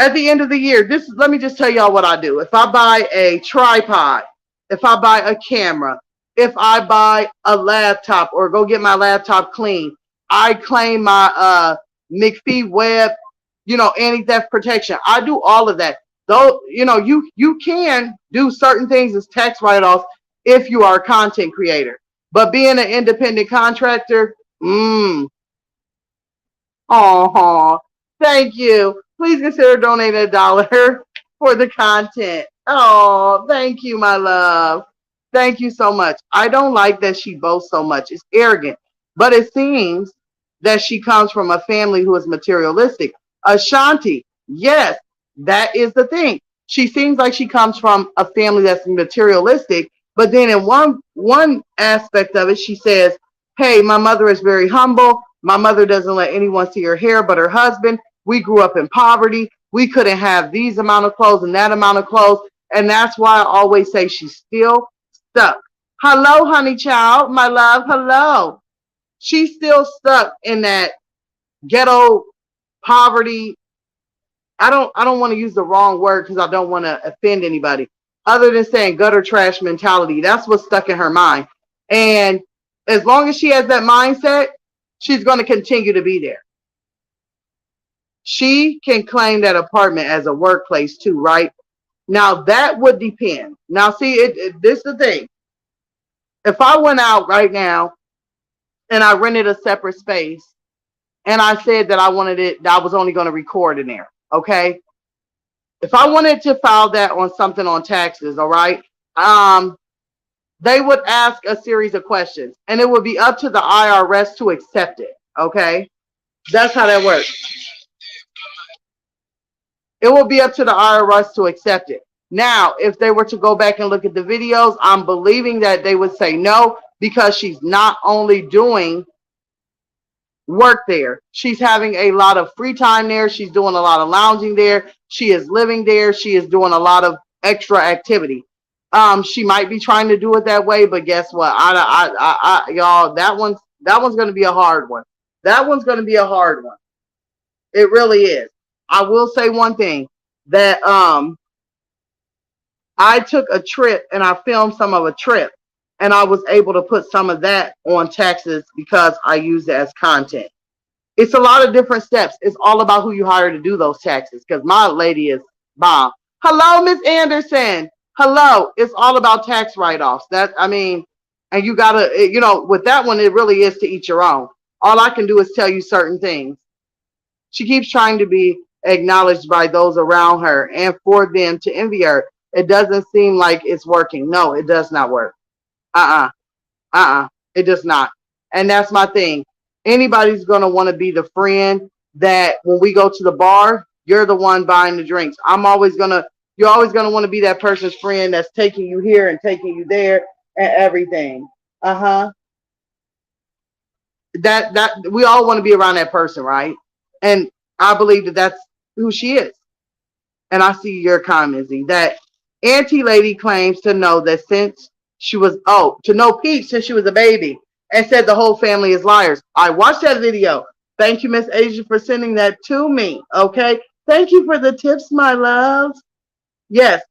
At the end of the year, let me just tell y'all what I do. If I buy a tripod, if I buy a camera, if I buy a laptop or go get my laptop clean, I claim my McPhee Web, anti-theft protection. I do all of that. Though, you can do certain things as tax write-offs if you are a content creator. But being an independent contractor, thank you. Please consider donating $1 for the content. Oh, thank you, my love. Thank you so much. I don't like that she boasts so much. It's arrogant. But it seems that she comes from a family who is materialistic. Ashanti, yes, that is the thing. She seems like she comes from a family that's materialistic, but then in one aspect of it, she says, hey, my mother is very humble. My mother doesn't let anyone see her hair but her husband. We grew up in poverty. We couldn't have these amount of clothes and that amount of clothes. And that's why I always say she's still stuck. Hello, honey child, my love. Hello. She's still stuck in that ghetto poverty. I don't want to use the wrong word because I don't want to offend anybody. Other than saying gutter trash mentality, that's what's stuck in her mind. And as long as she has that mindset, she's going to continue to be there. She can claim that apartment as a workplace too, right? Now that would depend. Now, see, this is the thing. If I went out right now and I rented a separate space and I said that I wanted it, that I was only going to record in there, okay? If I wanted to file that on something on taxes, all right, they would ask a series of questions and it would be up to the IRS to accept it, okay? That's how that works. It will be up to the IRS to accept it. Now, if they were to go back and look at the videos, I'm believing that they would say no, because she's not only doing work there, she's having a lot of free time there. She's doing a lot of lounging there. She is living there. She is doing a lot of extra activity. She might be trying to do it that way, but guess what? Y'all, that one's going to be a hard one. That one's going to be a hard one. It really is. I will say one thing, that I took a trip and I filmed some of a trip and I was able to put some of that on taxes because I used it as content. It's a lot of different steps. It's all about who you hire to do those taxes, because my lady is bomb. Hello, Miss Anderson. Hello. It's all about tax write-offs. And you gotta, with that one, it really is to each your own. All I can do is tell you certain things. She keeps trying to be acknowledged by those around her and for them to envy her. It doesn't seem like it's working. No, it does not work. It does not. And that's my thing. Anybody's going to want to be the friend that when we go to the bar, you're the one buying the drinks. You're always going to want to be that person's friend that's taking you here and taking you there and everything. That we all want to be around that person, right? And I believe that that's who she is. And I see your comment, Z, that Auntie Lady claims to know that to know Peach since she was a baby, and said the whole family is liars. I watched that video. Thank you, Miss Asia, for sending that to me. Okay. Thank you for the tips, my love. Yes.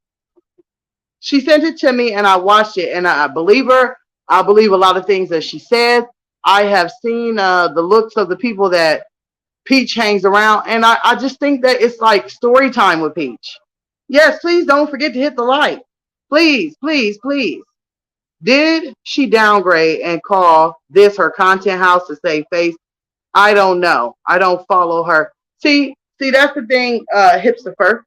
She sent it to me and I watched it and I believe her. I believe a lot of things that she said. I have seen the looks of the people that Peach hangs around, and I just think that it's like story time with Peach. Yes, please don't forget to hit the like. Please, please, please. Did she downgrade and call this her content house to save face? I don't know. I don't follow her. See, that's the thing, hipster.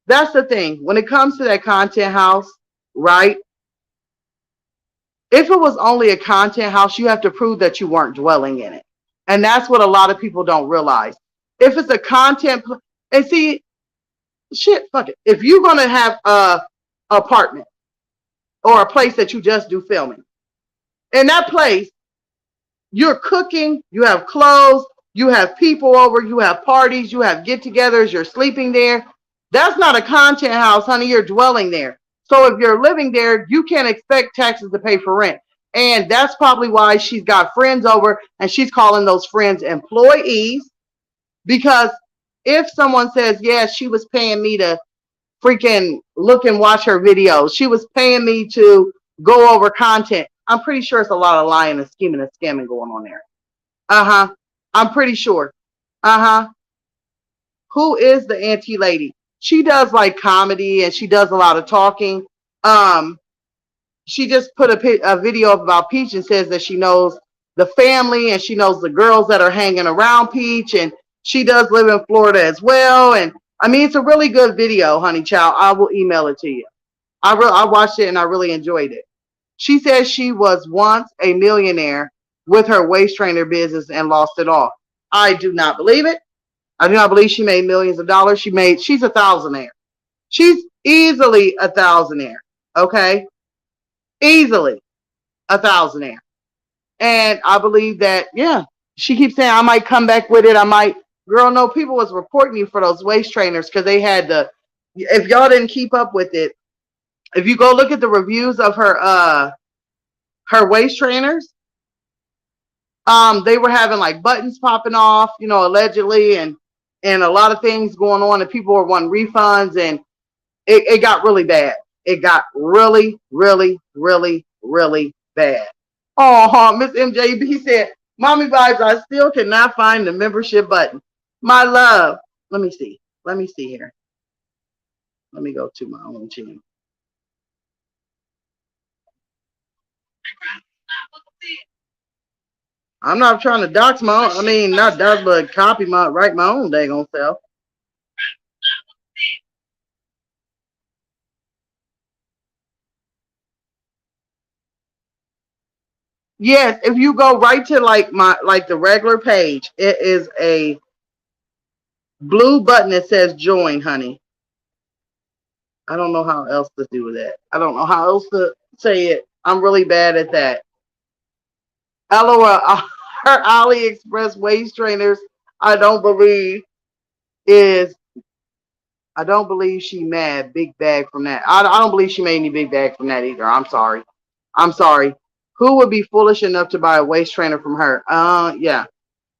That's the thing. When it comes to that content house, right? If it was only a content house, you have to prove that you weren't dwelling in it. And that's what a lot of people don't realize. If it's a content, and see, shit, fuck it. If you're going to have a apartment or a place that you just do filming, in that place, you're cooking, you have clothes, you have people over, you have parties, you have get-togethers, you're sleeping there. That's not a content house, honey. You're dwelling there. So if you're living there, you can't expect taxes to pay for rent. And that's probably why she's got friends over and she's calling those friends employees, because if someone says, yeah, she was paying me to freaking look and watch her videos, she was paying me to go over content, I'm pretty sure it's a lot of lying and scheming and scamming going on there. Uh-huh. I'm pretty sure. Uh-huh. Who is the auntie lady? She does like comedy and she does a lot of talking. Um, she just put a video up about Peach and says that she knows the family and she knows the girls that are hanging around Peach, and she does live in Florida as well. And I mean, it's a really good video, honey child. I will email it to you. I watched it and I really enjoyed it. She says she was once a millionaire with her waist trainer business and lost it all. I do not believe it. I do not believe she made millions of dollars. She's a thousandaire. She's easily a thousandaire. Okay. Easily a thousandaire. And I believe that, yeah, she keeps saying, I might come back with it. I might, girl, no, people was reporting you for those waist trainers because they had if y'all didn't keep up with it, if you go look at the reviews of her waist trainers, they were having like buttons popping off, allegedly, and a lot of things going on, and people were wanting refunds, and it got really bad. It got really, really, really, really bad. Oh, Miss MJB said, Mommy Vibes, I still cannot find the membership button. My love. Let me see. Let me see here. Let me go to my own channel. I'm not trying to dox my own, not dox, but write my own daggone self. Yes, if you go right to like the regular page, it is a blue button that says join, honey. I don't know how else to do that. I don't know how else to say it. I'm really bad at that. LOL. Her AliExpress waist trainers, I don't believe she mad big bag from that. I don't believe she made any big bag from that either. I'm sorry. I'm sorry. Who would be foolish enough to buy a waist trainer from her? Yeah.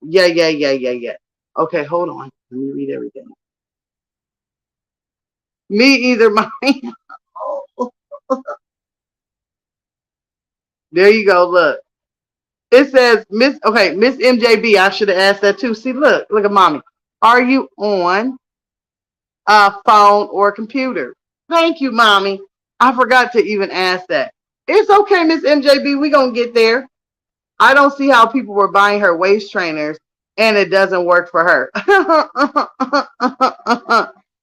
Yeah. Okay, hold on. Let me read everything. Me either, mommy. There you go. Look. It says Miss MJB. I should have asked that too. See, look at mommy. Are you on a phone or a computer? Thank you, mommy. I forgot to even ask that. It's okay, Miss MJB. We're gonna get there. I don't see how people were buying her waist trainers and it doesn't work for her.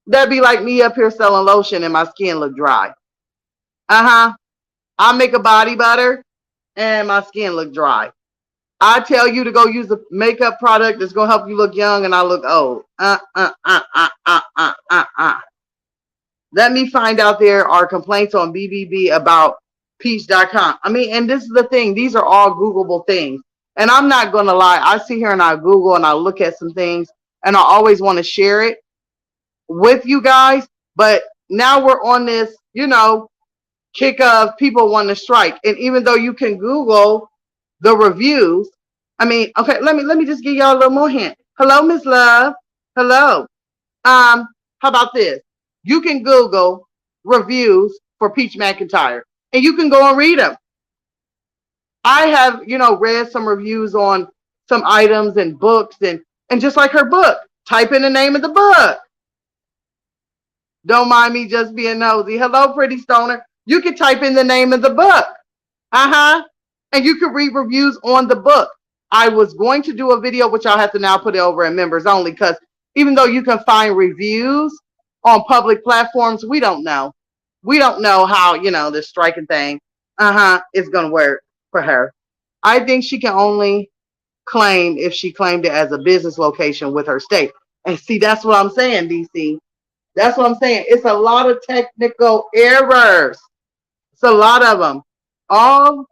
That'd be like me up here selling lotion and my skin look dry. I make a body butter and my skin look dry. I tell you to go use a makeup product that's gonna help you look young, and I look old. Let me find out there are complaints on BBB about Peach.com. And this is the thing; these are all Googleable things. And I'm not gonna lie, I sit here and I Google and I look at some things, and I always want to share it with you guys. But now we're on this, kick of people wanting to strike, and even though you can Google the reviews. Okay, let me just give y'all a little more hint. Hello, Miss Love. Hello. How about this? You can Google reviews for Peach McIntyre, and you can go and read them. I have, read some reviews on some items and books, and just like her book, type in the name of the book. Don't mind me just being nosy. Hello, Pretty Stoner. You can type in the name of the book. And you can read reviews on the book. I was going to do a video, which I'll have to now put it over in members only, because even though you can find reviews on public platforms, we don't know. We don't know how, this striking thing is going to work for her. I think she can only claim if she claimed it as a business location with her state. And see, that's what I'm saying, DC. That's what I'm saying. It's a lot of technical errors. It's a lot of them. All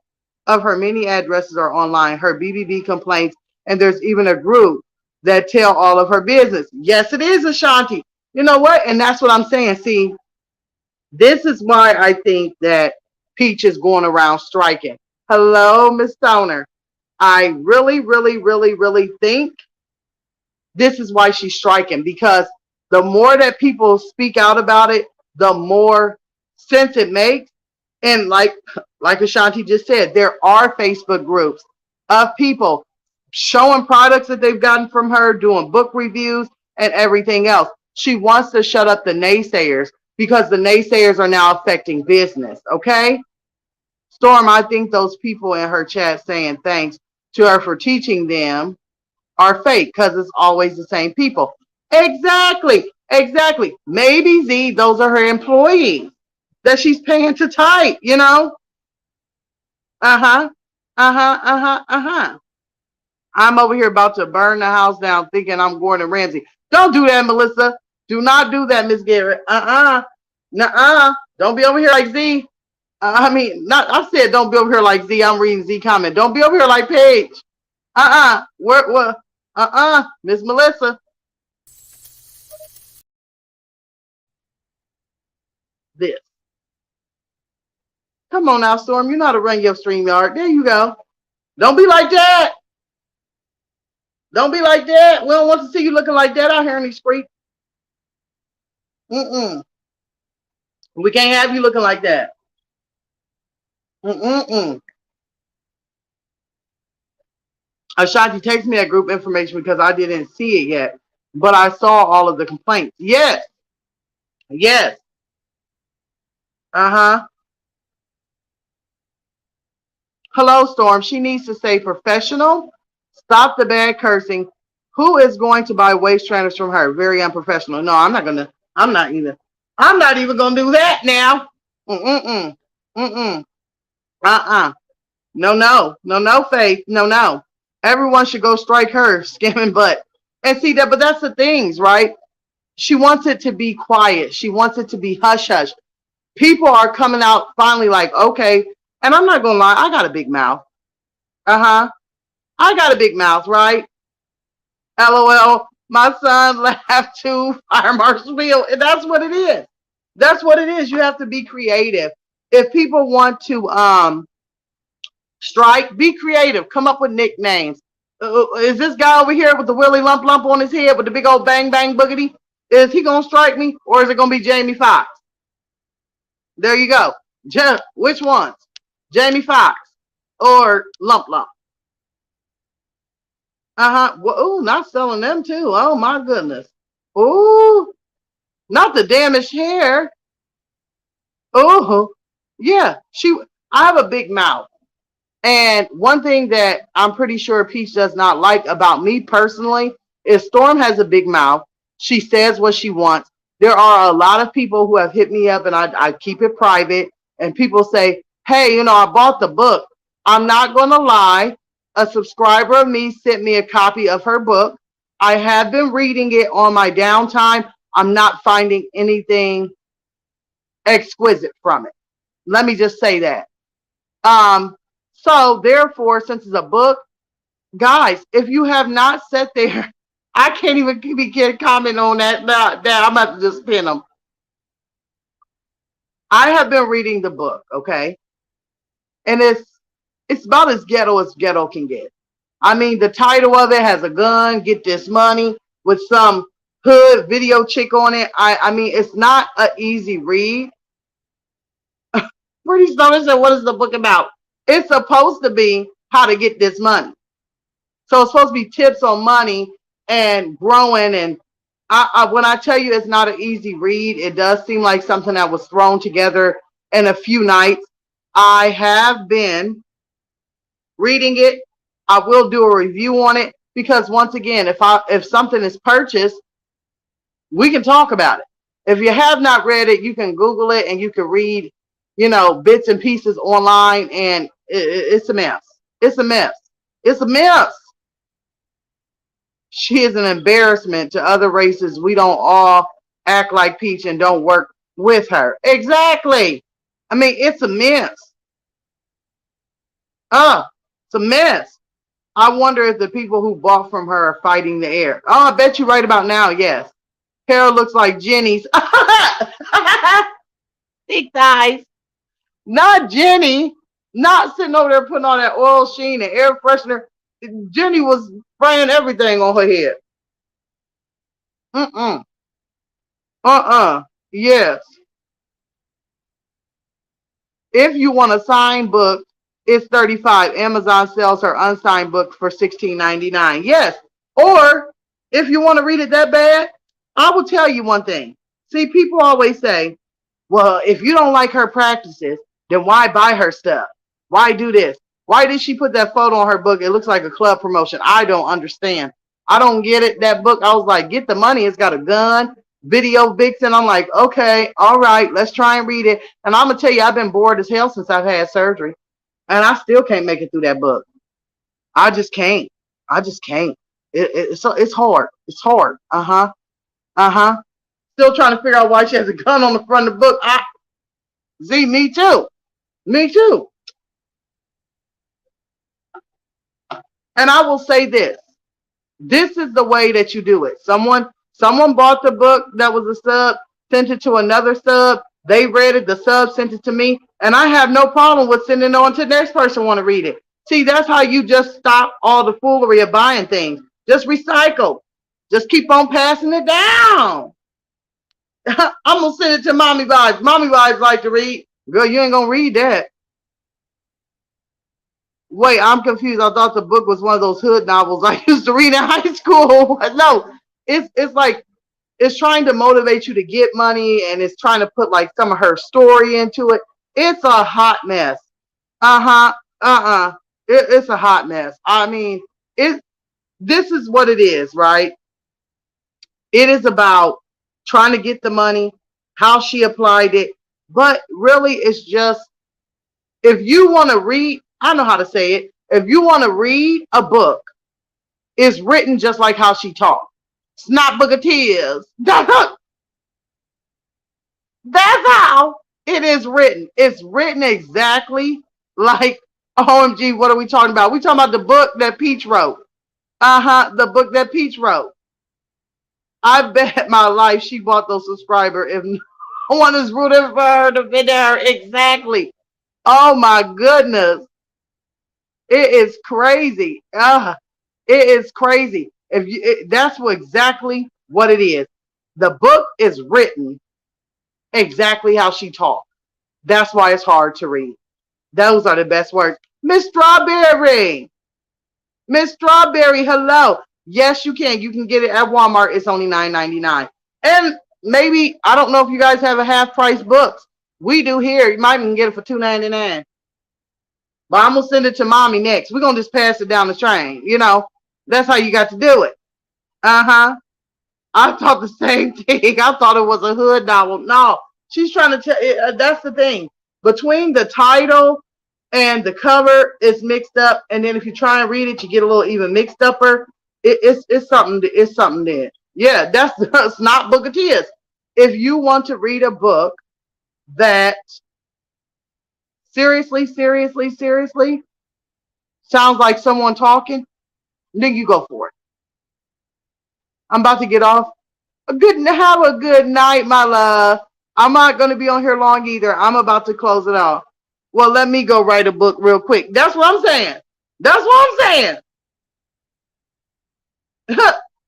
of her many addresses are online, her BBB complaints, and there's even a group that tell all of her business. Yes, it is, Ashanti. You know what? And that's what I'm saying. See, this is why I think that Peach is going around striking. Hello, Miss Stoner. I really, really, really, really think This is why she's striking, because the more that people speak out about it, the more sense it makes. And like Ashanti just said, there are Facebook groups of people showing products that they've gotten from her, doing book reviews and everything else. She wants to shut up the naysayers because the naysayers are now affecting business. Okay? Storm, I think those people in her chat saying thanks to her for teaching them are fake because it's always the same people. Exactly. Exactly. Maybe Z, those are her employees that she's paying to type, you know? Uh-huh. Uh-huh. Uh-huh. Uh-huh. I'm over here about to burn the house down thinking I'm Gordon Ramsay. Don't do that, Melissa. Do not do that, Miss Garrett. Uh-uh. Nuh-uh. Don't be over here like Z. I mean, not. I said don't be over here like Z. I'm reading Z comment. Don't be over here like Paige. Uh-uh. What? Uh-uh. Miss Melissa. This. Come on now, Storm. You know how to run your StreamYard. There you go. Don't be like that. Don't be like that. We don't want to see you looking like that out here in these streets. Mm-mm. We can't have you looking like that. Mm-mm-mm. Ashanti, text me that group information because I didn't see it yet, but I saw all of the complaints. Yes. Yes. Uh-huh. Hello, Storm. She needs to stay professional. Stop the bad cursing. Who is going to buy waist trainers from her? Very unprofessional. No, I'm not even gonna do that now. Mm-mm. Mm-mm. Uh-uh. No, Faith. No. Everyone should go strike her, scamming butt. And see that, but that's the things, right? She wants it to be quiet. She wants it to be hush hush. People are coming out finally like, okay, and I'm not gonna lie, I got a big mouth. Uh-huh. I got a big mouth, right? LOL. My son laughed too. Fire Marshal Bill. And that's what it is. That's what it is. You have to be creative. If people want to strike, be creative. Come up with nicknames. Is this guy over here with the Willy Lump Lump on his head with the big old bang bang boogity? Is he gonna strike me, or is it gonna be Jamie Foxx? There you go. Which ones? Jamie Foxx or Lump Lump? Uh-huh. Well, oh, not selling them too. Oh my goodness. Oh, not the damaged hair. Oh, yeah. I have a big mouth. And one thing that I'm pretty sure Peach does not like about me personally is Storm has a big mouth. She says what she wants. There are a lot of people who have hit me up, and I keep it private. And people say, hey, you know, I bought the book. I'm not going to lie. A subscriber of me sent me a copy of her book. I have been reading it on my downtime. I'm not finding anything exquisite from it. Let me just say that. So therefore, since it's a book, guys, if you have not sat there, I can't even get comment on that. I'm about to just pin them. I have been reading the book, okay? And it's about as ghetto can get. I mean, the title of it has a gun, get this money, with some hood video chick on it. I mean, it's not an easy read. Pretty Stone said, what is the book about? It's supposed to be how to get this money. So it's supposed to be tips on money and growing. And when I tell you it's not an easy read, it does seem like something that was thrown together in a few nights. I have been reading it. I will do a review on it because once again, if something is purchased, we can talk about it. If you have not read it, you can Google it and you can read, you know, bits and pieces online, and it's a mess. It's a mess. It's a mess. She is an embarrassment to other races. We don't all act like Peach and don't work with her. Exactly. I mean, it's a mess. It's a mess. I wonder if the people who bought from her are fighting the air. Oh, I bet you right about now, yes. Hair looks like Jenny's. Thick thighs. Not Jenny. Not sitting over there putting on that oil sheen and air freshener. Jenny was spraying everything on her head. Mm-mm. Uh-uh. Yes. If you want a signed book, it's 35. Amazon sells her unsigned book for 16.99. Yes. Or if you want to read it that bad, I will tell you one thing. See, people always say, well, if you don't like her practices, then why buy her stuff? Why do this? Why did she put that photo on her book? It looks like a club promotion. I don't understand. I don't get it. That book, I was like, get the money. It's got a gun, video vixen. I'm like, okay, all right, let's try and read it. And I'm gonna tell you, I've been bored as hell since I've had surgery, and I still can't make it through that book. I just can't. I just can't. It's hard. It's hard. Uh-huh. Uh-huh. Still trying to figure out why she has a gun on the front of the book. See, me too. Me too. And I will say this. This is the way that you do it. Someone bought the book that was a sub, sent it to another sub. They read it. The sub sent it to me. And I have no problem with sending it on to the next person want to read it. See, that's how you just stop all the foolery of buying things. Just recycle. Just keep on passing it down. I'm going to send it to Mommy Vibes. Mommy Vibes like to read. Girl, you ain't going to read that. Wait, I'm confused. I thought the book was one of those hood novels I used to read in high school. No, it's like it's trying to motivate you to get money, and it's trying to put like some of her story into it. It's a hot mess. Uh-huh. Uh-uh. It's a hot mess. I mean, it this is what it is, right? It is about trying to get the money, how she applied it, but really it's just if you want to read, I know how to say it. If you want to read a book, it's written just like how she talked. It's not Book of Tears. That's how it is written. It's written exactly like OMG. What are we talking about? We talking about the book that Peach wrote. Uh-huh. The book that Peach wrote. I bet my life she bought those subscribers if no one is rooting for her to be there. Exactly. Oh my goodness. It is crazy. It is crazy. That's what exactly what it is. The book is written exactly how she talked. That's why it's hard to read. Those are the best words. Miss Strawberry. Miss Strawberry, hello. Yes, you can. You can get it at Walmart. It's only $9.99. And maybe, I don't know if you guys have a half price books. We do here. You might even get it for $2.99. But I'm gonna send it to Mommy next. We're gonna just pass it down the train. You know, that's how you got to do it. Uh-huh. I thought the same thing. I thought it was a hood novel. No, she's trying to tell. That's the thing. Between the title and the cover, it's mixed up. And then if you try and read it, you get a little even mixed upper. It's something. It's something there. Yeah, that's not Book of Tears. If you want to read a book that seriously sounds like someone talking, then you go for it. I'm about to get off. Have a good night, my love. I'm not going to be on here long either. I'm about to close it off. Well, let me go write a book real quick. That's what I'm saying. That's what I'm saying.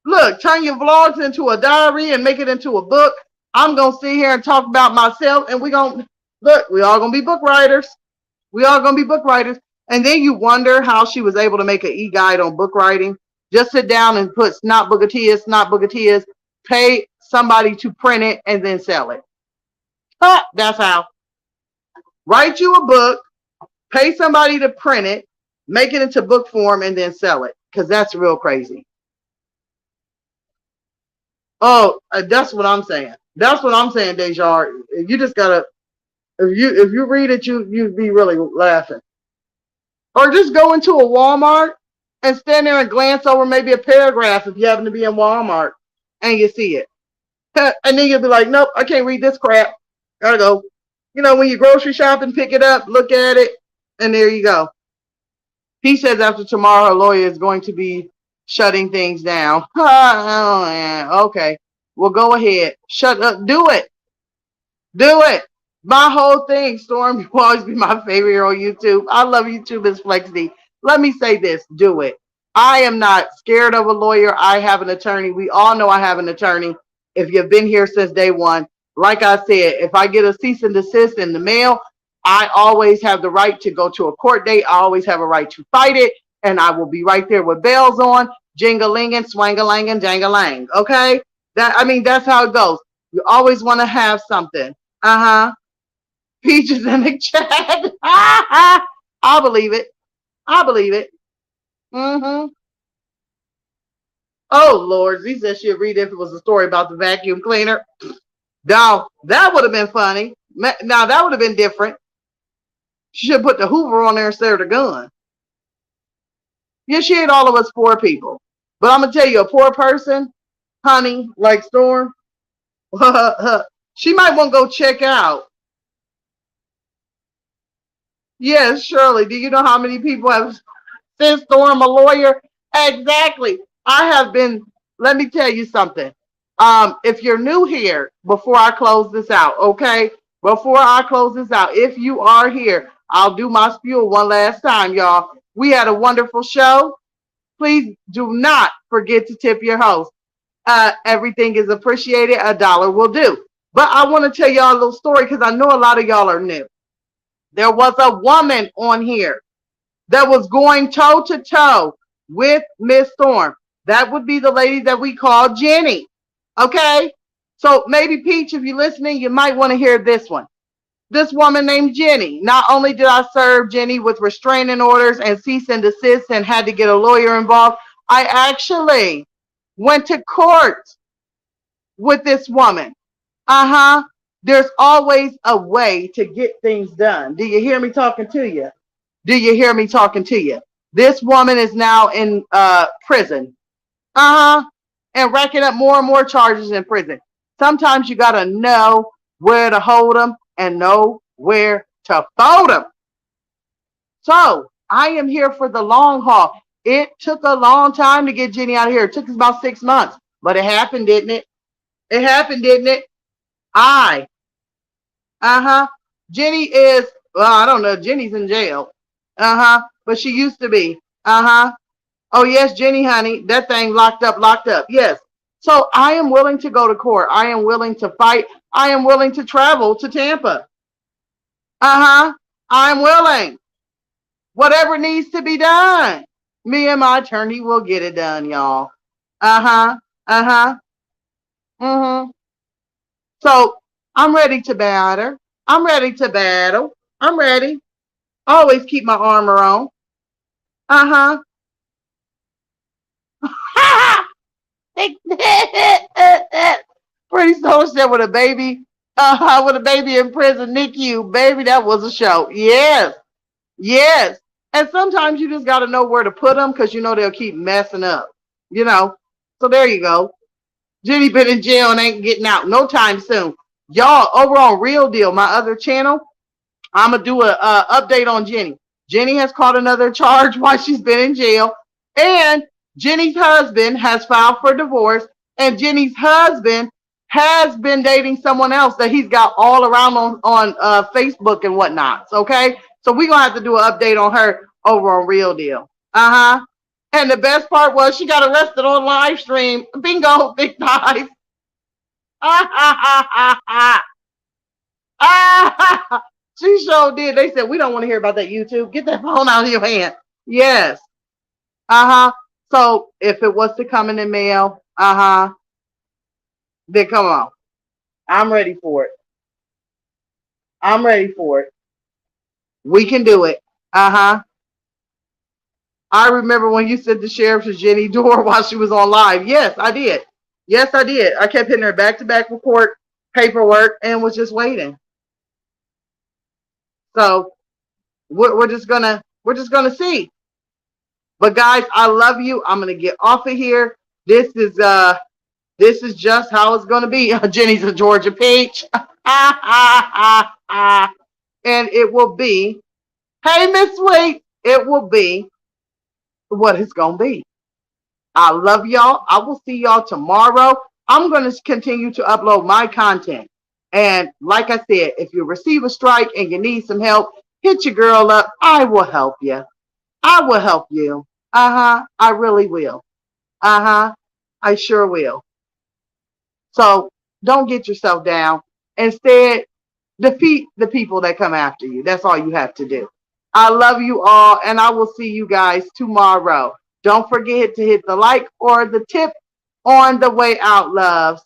Look, turn your vlogs into a diary and make it into a book. I'm going to sit here and talk about myself, and we all going to be book writers. We all going to be book writers. And then you wonder how she was able to make an e-guide on book writing. Just sit down and put Snot Book of Tears, Snot Book of Tears, pay somebody to print it, and then sell it. That's how. Write you a book, pay somebody to print it, make it into book form, and then sell it. Because that's real crazy. Oh, that's what I'm saying. That's what I'm saying, Deja. You just gotta, if you read it, you'd be really laughing. Or just go into a Walmart and stand there and glance over maybe a paragraph if you happen to be in Walmart and you see it. And then you'll be like, nope, I can't read this crap. Gotta go. You know, when you grocery shopping, pick it up, look at it, and there you go. He says after tomorrow, her lawyer is going to be shutting things down. Oh, yeah. Okay. Well, go ahead. Shut up. Do it. Do it. My whole thing, Storm, you will always be my favorite on YouTube. I love YouTube, Miss Flexy. Let me say this. Do it. I am not scared of a lawyer. I have an attorney. We all know I have an attorney. If you've been here since day one, like I said, if I get a cease and desist in the mail, I always have the right to go to a court date. I always have a right to fight it, and I will be right there with bells on, jing-a-ling-and, swang-a-lang-and, jang-a-lang. Okay? That's how it goes. You always want to have something. Uh-huh. Peaches in the chat. I believe it. I believe it. Mm-hmm. Oh, Lord. Z said she'd read if it was a story about the vacuum cleaner. Now, that would have been funny. Now, that would have been different. She should put the Hoover on there instead of the gun. Yeah, she ate all of us poor people. But I'm going to tell you, a poor person, honey, like Storm, she might want to go check out. Yes, Shirley. Do you know how many people have sent Storm a lawyer? Exactly. I have been, let me tell you something. If you're new here, before I close this out, okay? Before I close this out, if you are here, I'll do my spiel one last time, y'all. We had a wonderful show. Please do not forget to tip your host. Everything is appreciated. $1 will do. But I want to tell y'all a little story because I know a lot of y'all are new. There was a woman on here that was going toe to toe with Miss Storm. That would be the lady that we call Jenny. Okay? So maybe, Peach, if you're listening, you might want to hear this one. This woman named Jenny. Not only did I serve Jenny with restraining orders and cease and desist and had to get a lawyer involved, I actually went to court with this woman. Uh-huh. There's always a way to get things done. Do you hear me talking to you? Do you hear me talking to you? This woman is now in prison. Uh-huh. And racking up more and more charges in prison. Sometimes you got to know where to hold them and know where to fold them. So I am here for the long haul. It took a long time to get Jenny out of here. It took us about 6 months. But it happened, didn't it? It happened, didn't it? Jenny is, well, I don't know. Jenny's in jail. But she used to be. Oh, yes, Jenny, honey. That thing locked up. Yes. So I am willing to go to court. I am willing to fight. I am willing to travel to Tampa. I'm willing. Whatever needs to be done. Me and my attorney will get it done, y'all. So I'm ready to battle. I'm ready. Always keep my armor on. Pretty Soul said with a baby in prison, NICU, baby, that was a show. Yes. And sometimes you just got to know where to put them because you know they'll keep messing up. So there you go. Jenny been in jail and ain't getting out no time soon. Y'all, over on Real Deal, my other channel, I'm going to do a update on Jenny. Jenny has caught another charge while she's been in jail. And Jenny's husband has filed for divorce. And Jenny's husband has been dating someone else that he's got all around on Facebook and whatnot. Okay? So we're going to have to do an update on her over on Real Deal. And the best part was she got arrested on live stream. Bingo, big thighs. She sure did. They said, we don't want to hear about that YouTube. Get that phone out of your hand. Yes. So if it was to come in the mail, then come on. I'm ready for it. We can do it. I remember when you said the sheriff was Jenny Dore while she was on live. Yes, I did. I kept hitting her back-to-back report paperwork and was just waiting. So we're just gonna see. But guys, I love you. I'm gonna get off of here. This is just how it's gonna be. Jenny's a Georgia peach. And it will be, hey, Miss Sweet, it will be what it's gonna be. I love y'all. I will see y'all tomorrow. I'm going to continue to upload my content. And like I said, if you receive a strike and you need some help, hit your girl up. I will help you. I really will. I sure will. So don't get yourself down. Instead, defeat the people that come after you. That's all you have to do. I love you all, and I will see you guys tomorrow. Don't forget to hit the like or the tip on the way out, loves.